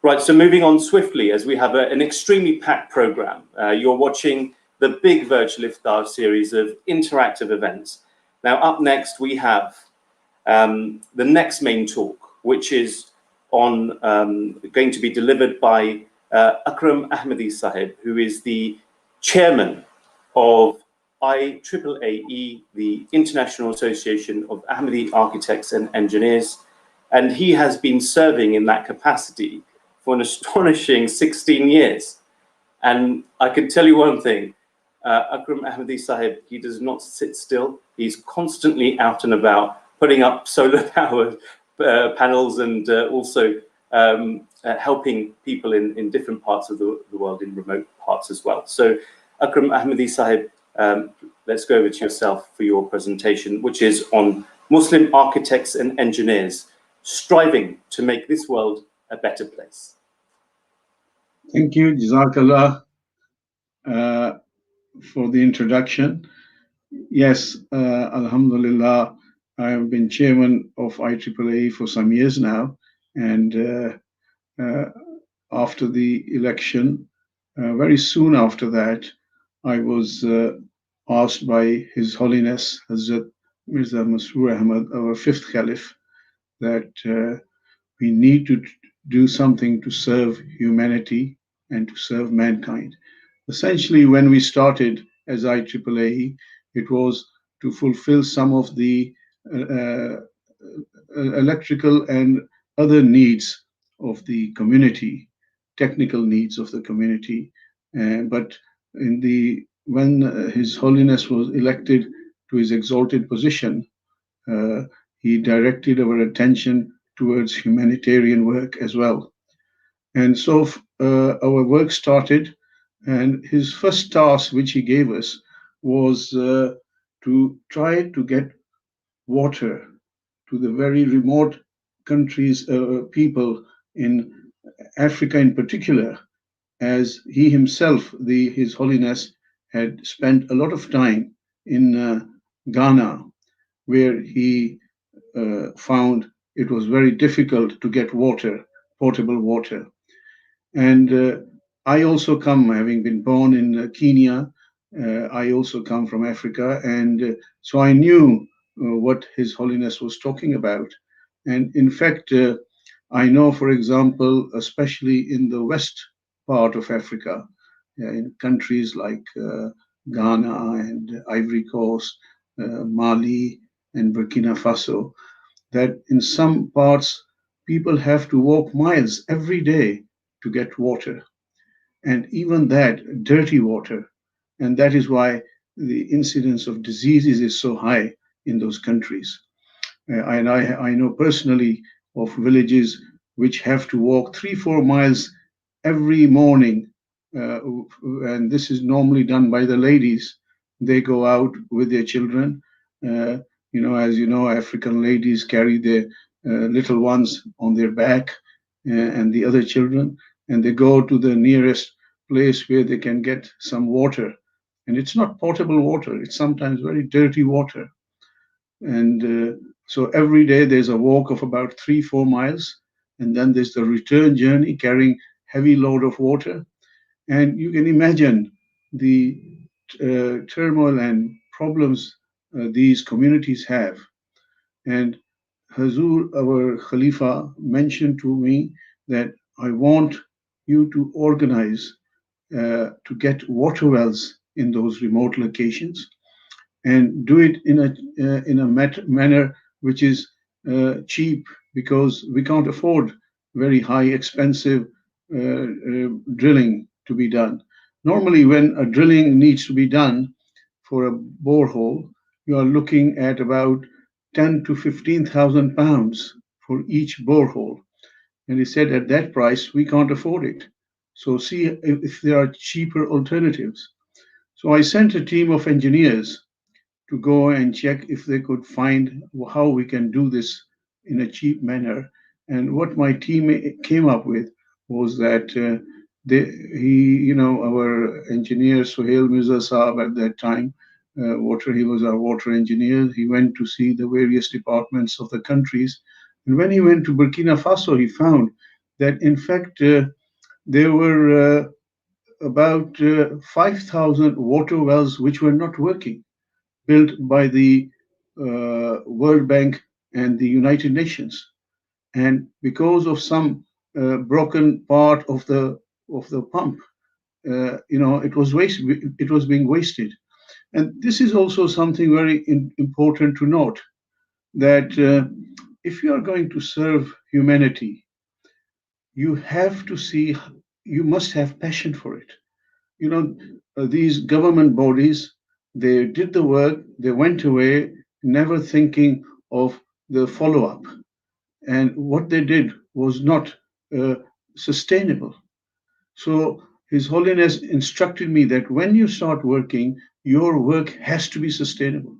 Right, so moving on swiftly as we have an extremely packed program. You're watching the Big Virtual Iftar series of interactive events. Now, up next we have the next main talk, which is on going to be delivered by Akram Ahmadi Sahib, who is the chairman of IAAE, the International Association of Ahmadi Architects and Engineers, and he has been serving in that capacity for an astonishing 16 years. And I can tell you one thing, Akram Ahmadi Sahib, he does not sit still. He's constantly out and about, putting up solar powered panels and also helping people in different parts of the world, in remote parts as well. So Akram Ahmadi Sahib, let's go over to yourself for your presentation, which is on Muslim architects and engineers striving to make this world a better place. Thank you, Jazakallah, for the introduction. Yes, Alhamdulillah, I have been chairman of IAAE for some years now, and after the election, very soon after that, I was asked by His Holiness Hazrat Mirza Masroor Ahmad, our fifth Caliph, that we need to do something to serve humanity and to serve mankind. Essentially, when we started as IAAE, it was to fulfill some of the electrical and other needs of the community, technical needs of the community. But when His Holiness was elected to his exalted position, he directed our attention towards humanitarian work as well. And so our work started, and his first task, which he gave us, was to try to get water to the very remote countries, people in Africa in particular, as he himself, His Holiness, had spent a lot of time in Ghana, where he found it was very difficult to get water, potable water. And I also come, having been born in Kenya, I also come from Africa, and so I knew what His Holiness was talking about. And in fact, I know, for example, especially in the west part of Africa, in countries like Ghana and Ivory Coast, Mali, and Burkina Faso, that in some parts people have to walk miles every day to get water, and even that dirty water. And that is why the incidence of diseases is so high in those countries. And I know personally of villages which have to walk 3-4 miles every morning, and this is normally done by the ladies. They go out with their children. As you know, African ladies carry their little ones on their back, and the other children, and they go to the nearest place where they can get some water. And it's not potable water, it's sometimes very dirty water. And so every day there's a walk of about 3-4 miles, and then there's the return journey carrying heavy load of water. And you can imagine the turmoil and problems these communities have. And Hazur, our Khalifa, mentioned to me that I want you to organize to get water wells in those remote locations, and do it in a manner which is cheap, because we can't afford very high, expensive drilling to be done. Normally, when a drilling needs to be done for a borehole, you are looking at about 10 to 15,000 pounds for each borehole. And he said at that price, we can't afford it. So see if there are cheaper alternatives. So I sent a team of engineers to go and check if they could find how we can do this in a cheap manner. And what my team came up with was that our engineer Sohail Mirza Saab at that time, he was our water engineer. He went to see the various departments of the countries, and when he went to Burkina Faso, he found that in fact there were about 5,000 water wells which were not working, built by the World Bank and the United Nations, and because of some broken part of the pump, it was being wasted. And this is also something very important to note, that if you are going to serve humanity, you have to see, you must have passion for it. These government bodies, they did the work, they went away, never thinking of the follow up. And what they did was not uh, sustainable. So His Holiness instructed me that when you start working, your work has to be sustainable.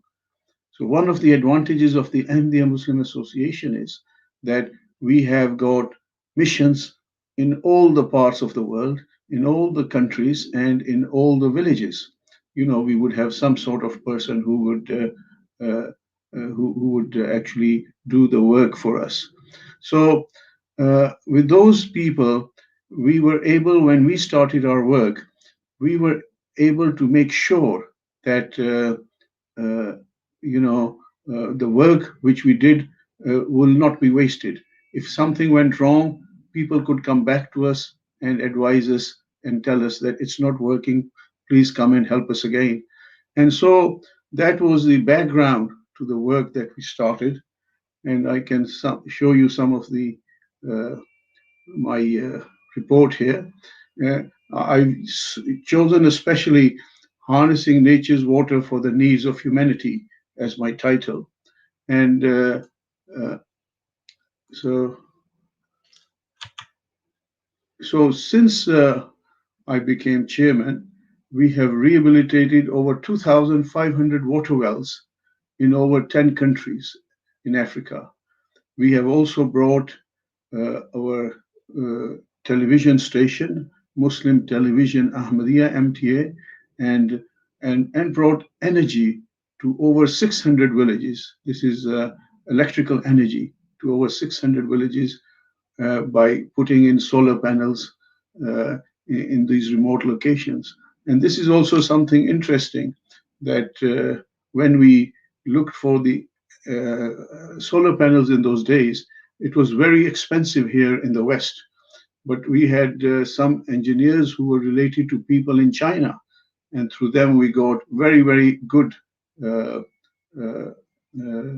So one of the advantages of the Ahmadiyya Muslim Association is that we have got missions in all the parts of the world, in all the countries, and in all the villages. We would have some sort of person who would actually do the work for us. So with those people, we were able, when we started our work, we were able to make sure that uh, the work which we did will not be wasted. If something went wrong, people could come back to us and advise us and tell us that it's not working, please come and help us again. And so that was the background to the work that we started. And I can show you some of uh, my report here. Uh, I've chosen especially Harnessing Nature's Water for the Needs of Humanity as my title. And uh, so, since I became chairman, we have rehabilitated over 2,500 water wells in over 10 countries in Africa. We have also brought our television station, Muslim Television Ahmadiyya MTA, and brought energy to over 600 villages. This is electrical energy to over 600 villages by putting in solar panels in these remote locations. And this is also something interesting, that when we looked for the solar panels in those days, it was very expensive here in the West. But we had some engineers who were related to people in China, and through them we got very, very good uh, uh, uh,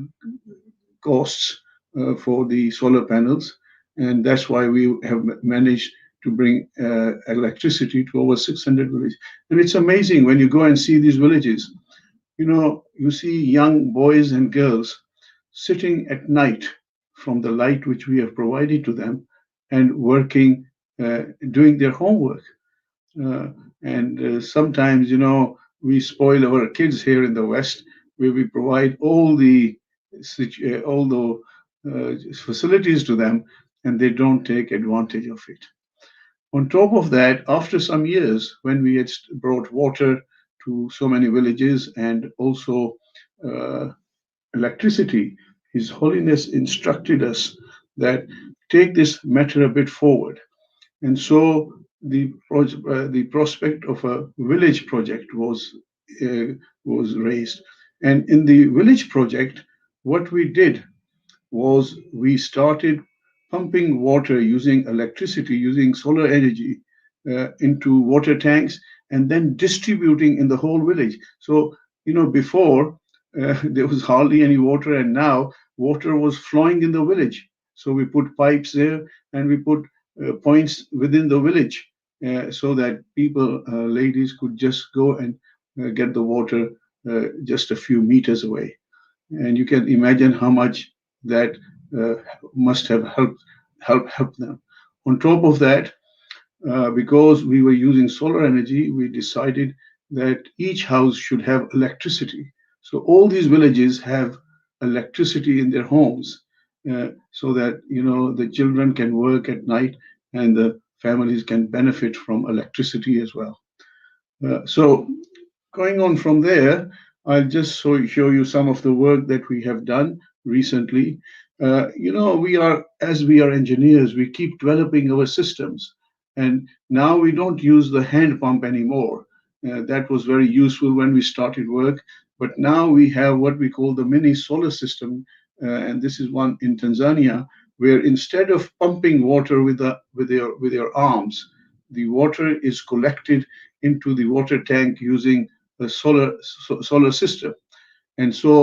costs for the solar panels. And that's why we have managed to bring electricity to over 600 villages. And it's amazing when you go and see these villages. You see young boys and girls sitting at night from the light which we have provided to them and working, doing their homework. Uh, and sometimes, we spoil our kids here in the West, where we provide all the facilities to them, and they don't take advantage of it. On top of that, after some years, when we had brought water to so many villages and also uh, electricity, His Holiness instructed us that take this matter a bit forward. And so the prospect of a village project was raised. And in the village project, what we did was we started pumping water using electricity, using solar energy into water tanks, and then distributing in the whole village. So, before there was hardly any water, and now water was flowing in the village. So we put pipes there, and we put points within the village so that people, ladies, could just go and get the water just a few meters away. And you can imagine how much that uh, must have helped them. On top of that, because we were using solar energy, we decided that each house should have electricity. So all these villages have electricity in their homes, so that the children can work at night and the families can benefit from electricity as well. So going on from there, I'll just show you some of the work that we have done recently. As we are engineers, we keep developing our systems, and now we don't use the hand pump anymore. That was very useful when we started work, but now we have what we call the mini solar system, and this is one in Tanzania, where instead of pumping water with your arms, the water is collected into the water tank using a solar system. And so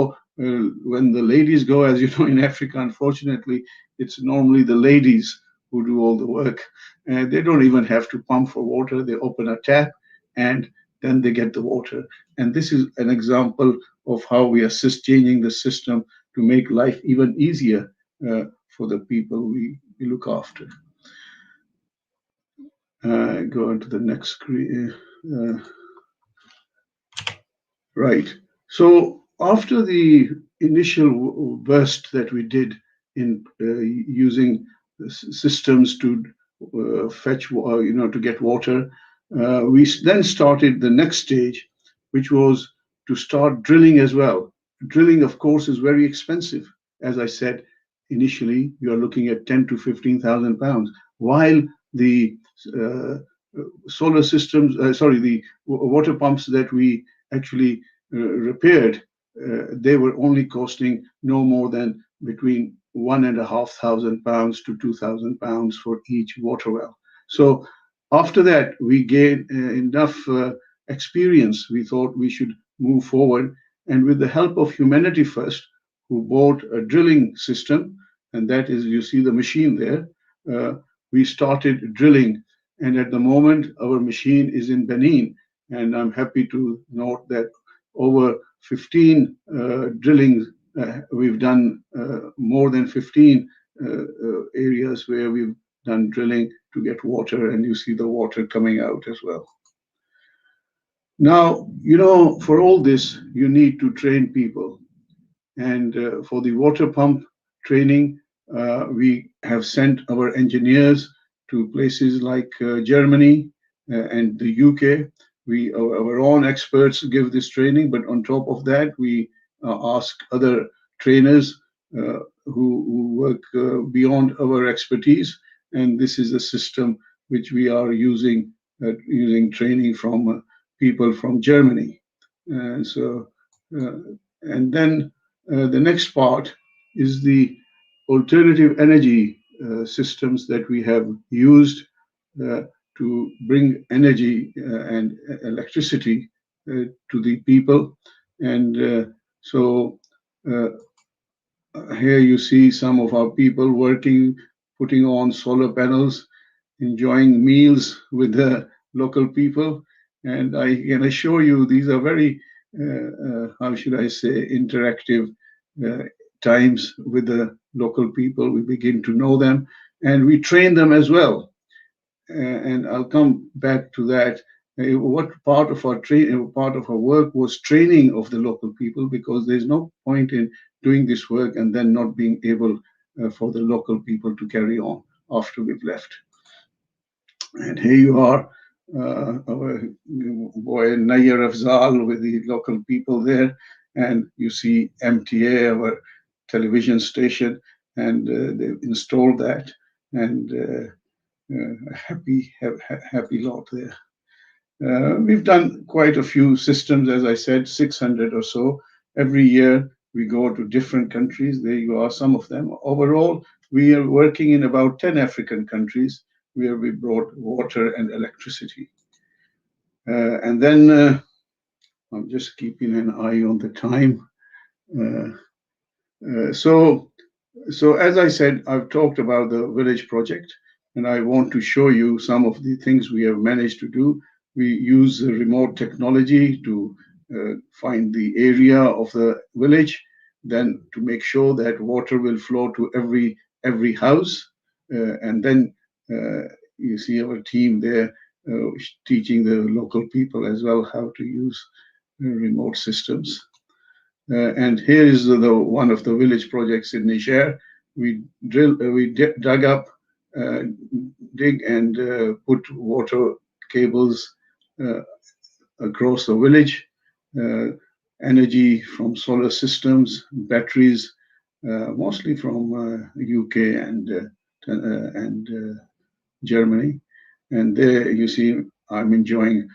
when the ladies go, as you know, in Africa, unfortunately, it's normally the ladies who do all the work. And they don't even have to pump for water. They open a tap and then they get the water. And this is an example of how we assist changing the system to make life even easier for the people we look after. Go on to the next screen. Right. So after the initial burst that we did in using systems to fetch, to get water, we then started the next stage, which was to start drilling as well. Drilling, of course, is very expensive. As I said initially, you are looking at 10 to 15,000 pounds, while the solar systems, the water pumps that we actually repaired, they were only costing no more than between £1,500 to £2,000 for each water well. So after that, we gained enough experience. We thought we should move forward, and with the help of Humanity First, who bought a drilling system, and that is, you see the machine there, we started drilling. And at the moment, our machine is in Benin, and I'm happy to note that over 15 drillings, we've done more than 15 areas where we've done drilling to get water, and you see the water coming out as well. Now, for all this, you need to train people. And for the water pump training, we have sent our engineers to places like Germany and the UK. Our own experts give this training, but on top of that, we ask other trainers who work beyond our expertise. And this is a system which we are using training from people from Germany. And then the next part is the alternative energy systems that we have used to bring energy and electricity to the people. And so here you see some of our people working, putting on solar panels, enjoying meals with the local people. And I can assure you, these are very, how should I say, interactive times with the local people. We begin to know them, and we train them as well. And I'll come back to that. What part of our work was training of the local people, because there's no point in doing this work and then not being able for the local people to carry on after we've left. And here you are, our boy Nayyar Afzal with the local people there, and you see MTA, our television station, and they've installed that, and a happy lot there. We've done quite a few systems, as I said, 600 or so. Every year we go to different countries. There you are, some of them. Overall, we are working in about 10 African countries where we brought water and electricity. And then I'm just keeping an eye on the time. So as I said, I've talked about the village project, and I want to show you some of the things we have managed to do. We use remote technology to find the area of the village, then to make sure that water will flow to every house, and then you see our team there teaching the local people as well how to use remote systems. And here is one of the village projects in Niger. We dug up dig and put water cables across the village, uh, energy from solar systems, batteries, mostly from UK and Germany. And there you see I'm enjoying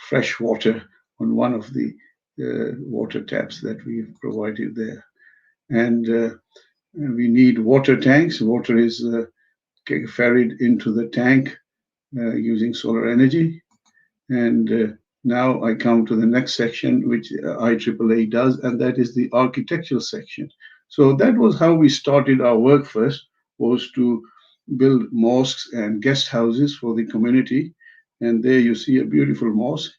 fresh water on one of the water taps that we've provided there. And we need water tanks. Water is ferried into the tank using solar energy. And now I come to the next section, which IAAA does, and that is the architectural section. So that was how we started our work first, was to build mosques and guest houses for the community. And there you see a beautiful mosque.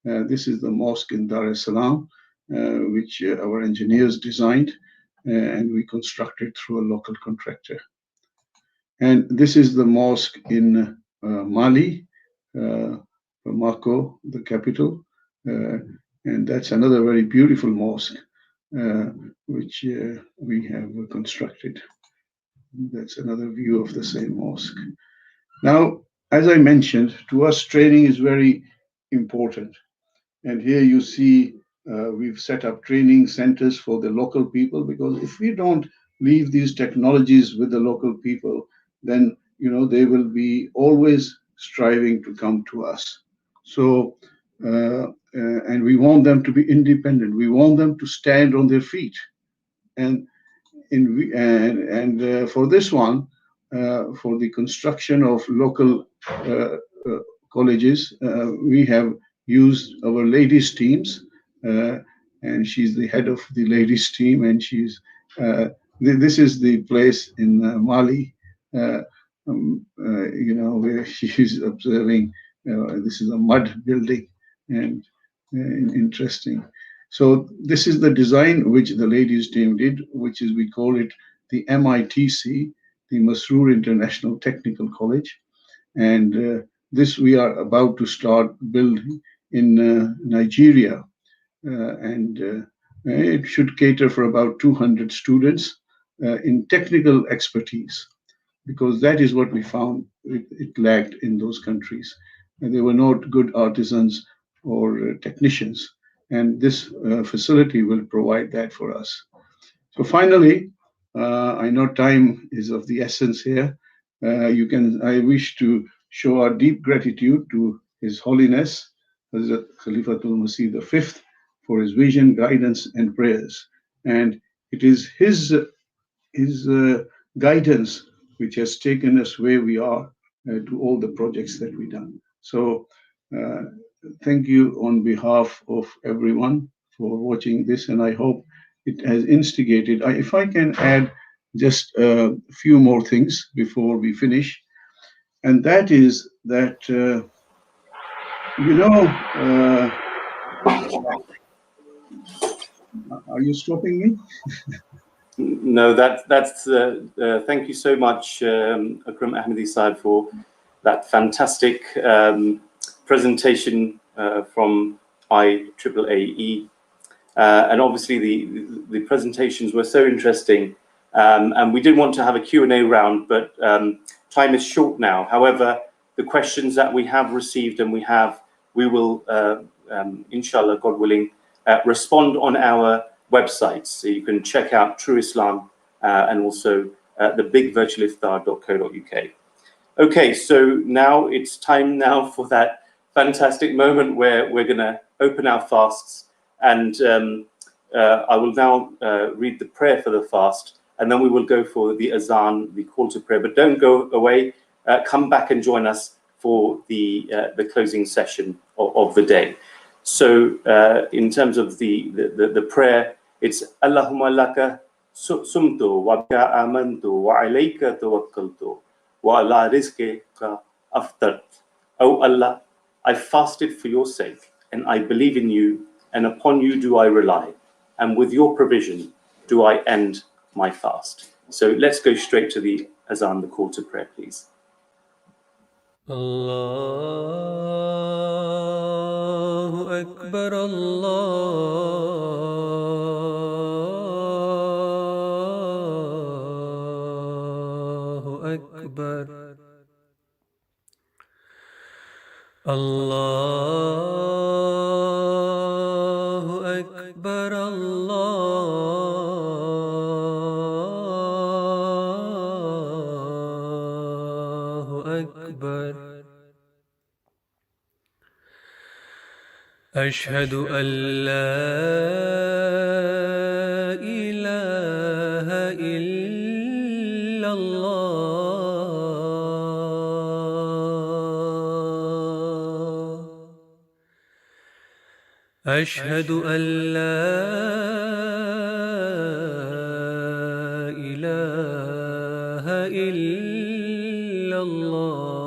This is the mosque in Dar es Salaam, which our engineers designed, and we constructed through a local contractor. And this is the mosque in Mali, Bamako, the capital. And that's another very beautiful mosque, which we have constructed. That's another view of the same mosque. Now, as I mentioned, to us, training is very important. And here you see we've set up training centers for the local people, because if we don't leave these technologies with the local people, then they will be always striving to come to us. So, and we want them to be independent. We want them to stand on their feet. And for this one, for the construction of local colleges, we have used our ladies teams, and she's the head of the ladies team, and this is the place in Mali, where she's observing. This is a mud building, and interesting. So this is the design which the ladies team did, which is, we call it the MITC, the Masroor International Technical College. And this we are about to start building in Nigeria. And it should cater for about 200 students in technical expertise, because that is what we found it lacked in those countries. And they were not good artisans or technicians. And this facility will provide that for us. So finally, I know time is of the essence here. I wish to show our deep gratitude to His Holiness, Hazrat Khalifatul Masih V, for his vision, guidance, and prayers. And it is his guidance which has taken us where we are, to all the projects that we've done. So thank you on behalf of everyone for watching this, and I hope it has instigated. If I can add just a few more things before we finish, and that is that, are you stopping me? No, that's thank you so much, Akram Ahmadi Saad, for that fantastic presentation from IAAE. And obviously the presentations were so interesting, and we did want to have a Q&A round, but time is short now. However, the questions that we have received and we will, inshallah, God willing, respond on our websites. So you can check out True Islam and also the bigvirtualiftar.co.uk. Okay, so now it's time now for that fantastic moment where we're going to open our fasts. And I will now read the prayer for the fast, and then we will go for the azan, the call to prayer. But don't go away. Come back and join us for the closing session of the day. So in terms of the prayer, it's Allahumma laka sumtu wa bika amantu wa alayka tawakkaltu wa ala rizqika aftart. Oh Allah, I fasted for your sake, and I believe in you, and upon you do I rely, and with your provision do I end my fast. So let's go straight to the azan, the call to prayer, please. Allahu Akbar, Allahu أكبر الله أكبر الله أكبر أشهد أن لا إله إلا الله أشهد أن لا إله إلا الله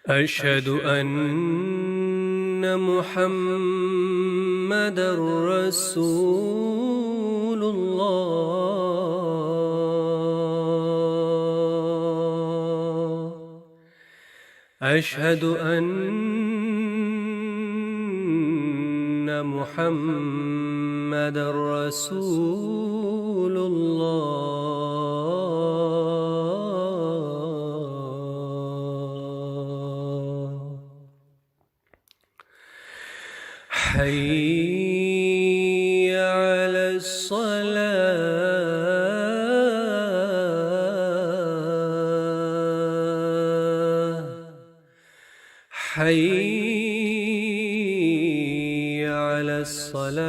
أشهد أن محمدا رسول الله أشهد أن محمدا رسول الله حي على الصلاة حي على الصلاة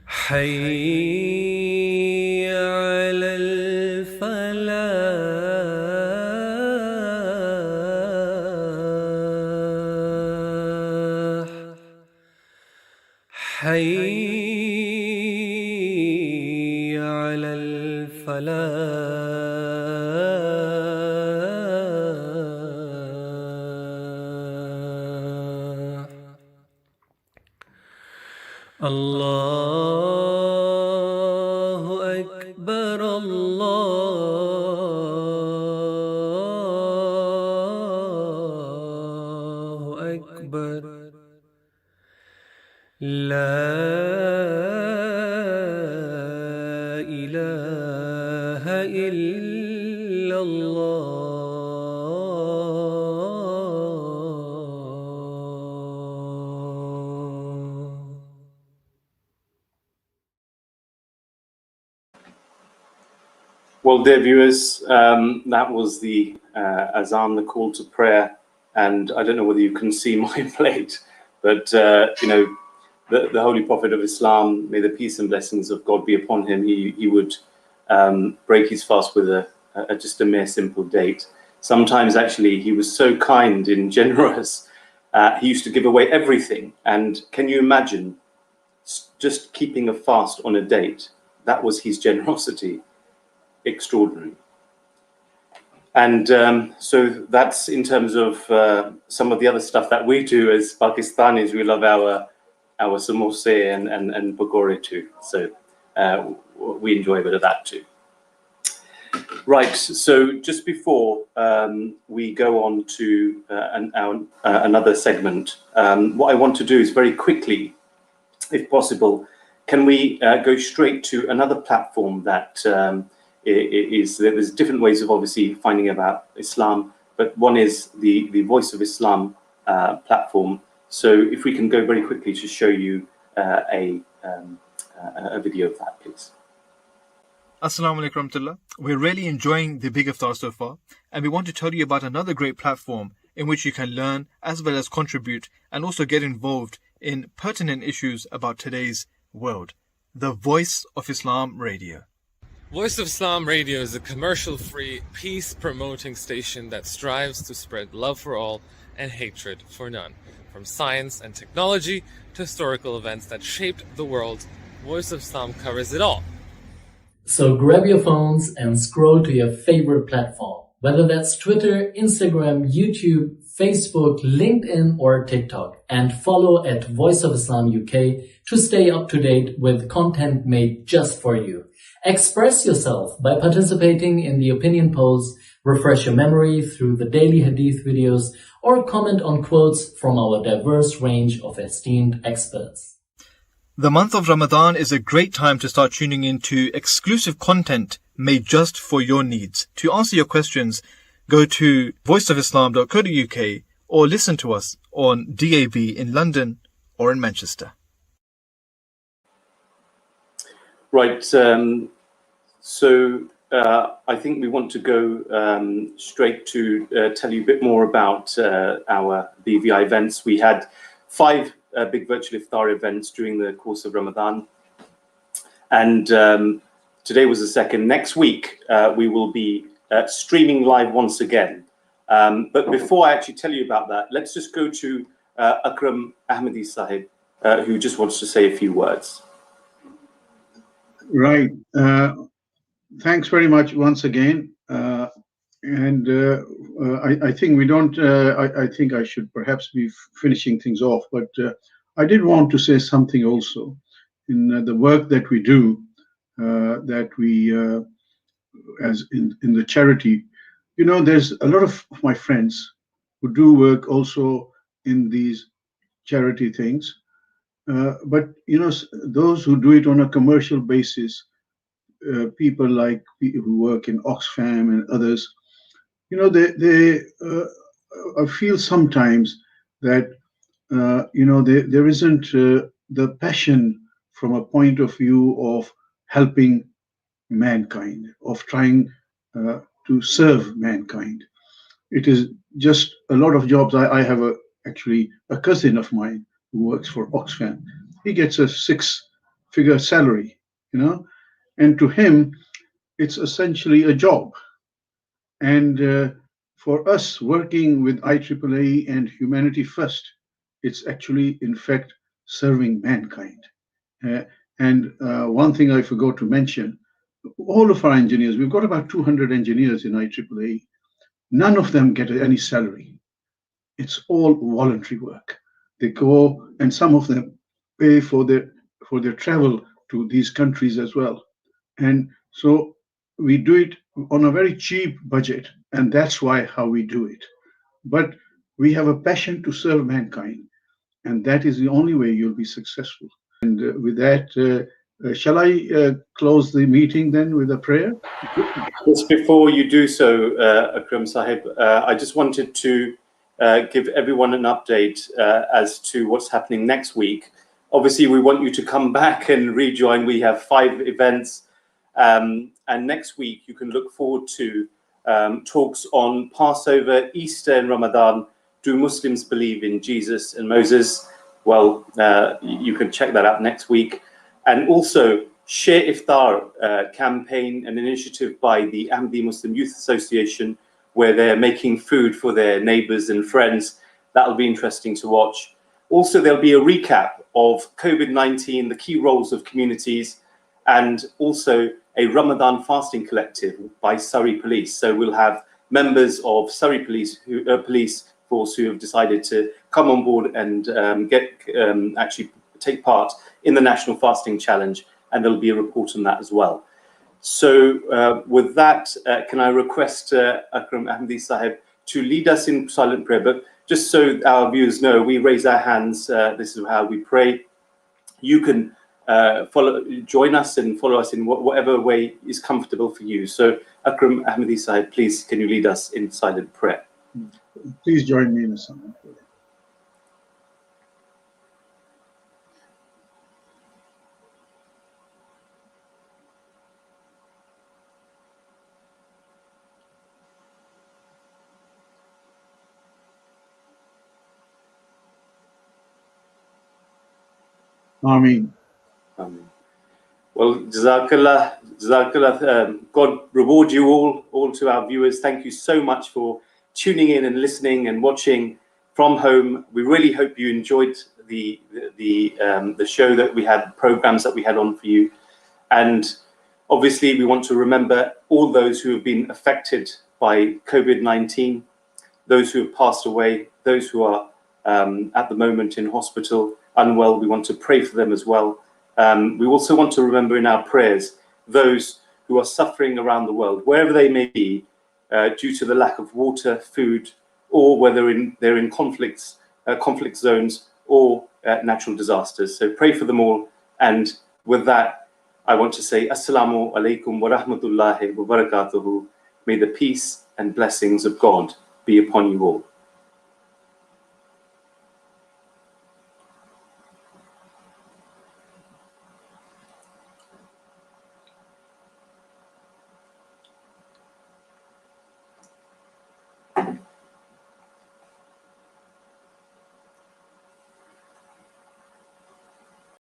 حي على الفلاح حي على الفلاح الله أكبر الله أكبر لا إله إلا الله Well, dear viewers, that was the azan, the call to prayer, and I don't know whether you can see my plate, but you know, the Holy Prophet of Islam, may the peace and blessings of God be upon him, he would break his fast with just a mere simple date. Sometimes, actually, he was so kind and generous. He used to give away everything, and can you imagine just keeping a fast on a date? That was his generosity. Extraordinary. And so that's in terms of some of the other stuff that we do as Pakistanis. We love our samosa and pakore too. So we enjoy a bit of that too. Right. So just before we go on to another segment, what I want to do is very quickly, if possible, can we go straight to another platform that there's different ways of obviously finding about Islam, but one is the Voice of Islam platform. So if we can go very quickly to show you a video of that, please. Assalamu alaikum warahmatullah. We're really enjoying the Big Iftar so far, and we want to tell you about another great platform in which you can learn as well as contribute and also get involved in pertinent issues about today's world. The Voice of Islam Radio. Voice of Islam Radio is a commercial-free, peace-promoting station that strives to spread love for all and hatred for none. From science and technology to historical events that shaped the world, Voice of Islam covers it all. So grab your phones and scroll to your favorite platform, whether that's Twitter, Instagram, YouTube, Facebook, LinkedIn, or TikTok, and follow at Voice of Islam UK to stay up to date with content made just for you. Express yourself by participating in the opinion polls, refresh your memory through the daily hadith videos, or comment on quotes from our diverse range of esteemed experts. The month of Ramadan is a great time to start tuning into exclusive content made just for your needs. To answer your questions, go to voiceofislam.co.uk or listen to us on DAB in London or in Manchester. Right. So I think we want to go straight to tell you a bit more about our BVI events. We had 5 Big Virtual Iftar events during the course of Ramadan. And today was the second. Next week, we will be streaming live once again. But before I actually tell you about that, let's just go to Akram Ahmadi Sahib, who just wants to say a few words. Right. Thanks very much once again. I think we don't. I think I should perhaps be finishing things off, but I did want to say something also in the work that we do. That we, as in the charity, you know, there's a lot of my friends who do work also in these charity things. But you know, those who do it on a commercial basis, people like who work in Oxfam and others, you know, they I feel sometimes that you know there isn't the passion from a point of view of helping mankind, of trying to serve mankind. It is just a lot of jobs. I have actually a cousin of mine who works for Oxfam. He gets a 6-figure salary, you know, and to him, it's essentially a job. And for us working with IEEE and Humanity First, it's actually, in fact, serving mankind. One thing I forgot to mention, all of our engineers, we've got about 200 engineers in IEEE, none of them get any salary. It's all voluntary work. They go, and some of them pay for their travel to these countries as well. And so we do it on a very cheap budget, and that's why how we do it. But we have a passion to serve mankind, and that is the only way you'll be successful. And with that, shall I close the meeting then with a prayer? Just before you do so, Akram Sahib, I just wanted to give everyone an update as to what's happening next week. Obviously, we want you to come back and rejoin. We have 5 events. And next week, you can look forward to talks on Passover, Easter, and Ramadan. Do Muslims believe in Jesus and Moses? Well, you can check that out next week. And also, Share Iftar campaign, an initiative by the Ahmadi Muslim Youth Association, where they're making food for their neighbors and friends. That'll be interesting to watch. Also, there'll be a recap of COVID-19, the key roles of communities, and also a Ramadan fasting collective by Surrey Police. So we'll have members of Surrey Police police force who have decided to come on board and actually take part in the National Fasting Challenge, and there'll be a report on that as well. So with that, can I request Akram Ahmadi Sahib to lead us in silent prayer? But just so our viewers know, we raise our hands. This is how we pray. You can join us and follow us in whatever way is comfortable for you. So Akram Ahmadi Sahib, please, can you lead us in silent prayer? Please join me in a silent prayer. Ameen. Well, Jazakallah, God reward you all to our viewers. Thank you so much for tuning in and listening and watching from home. We really hope you enjoyed the show that we had, programs that we had on for you. And obviously, we want to remember all those who have been affected by COVID-19, those who have passed away, those who are at the moment in hospital, unwell. We want to pray for them as well. We also want to remember in our prayers those who are suffering around the world, wherever they may be, due to the lack of water, food, or whether they're in conflict zones or natural disasters. So pray for them all. And with that, I want to say Assalamu alaikum wa rahmatullahi wa barakatuhu. May the peace and blessings of God be upon you all.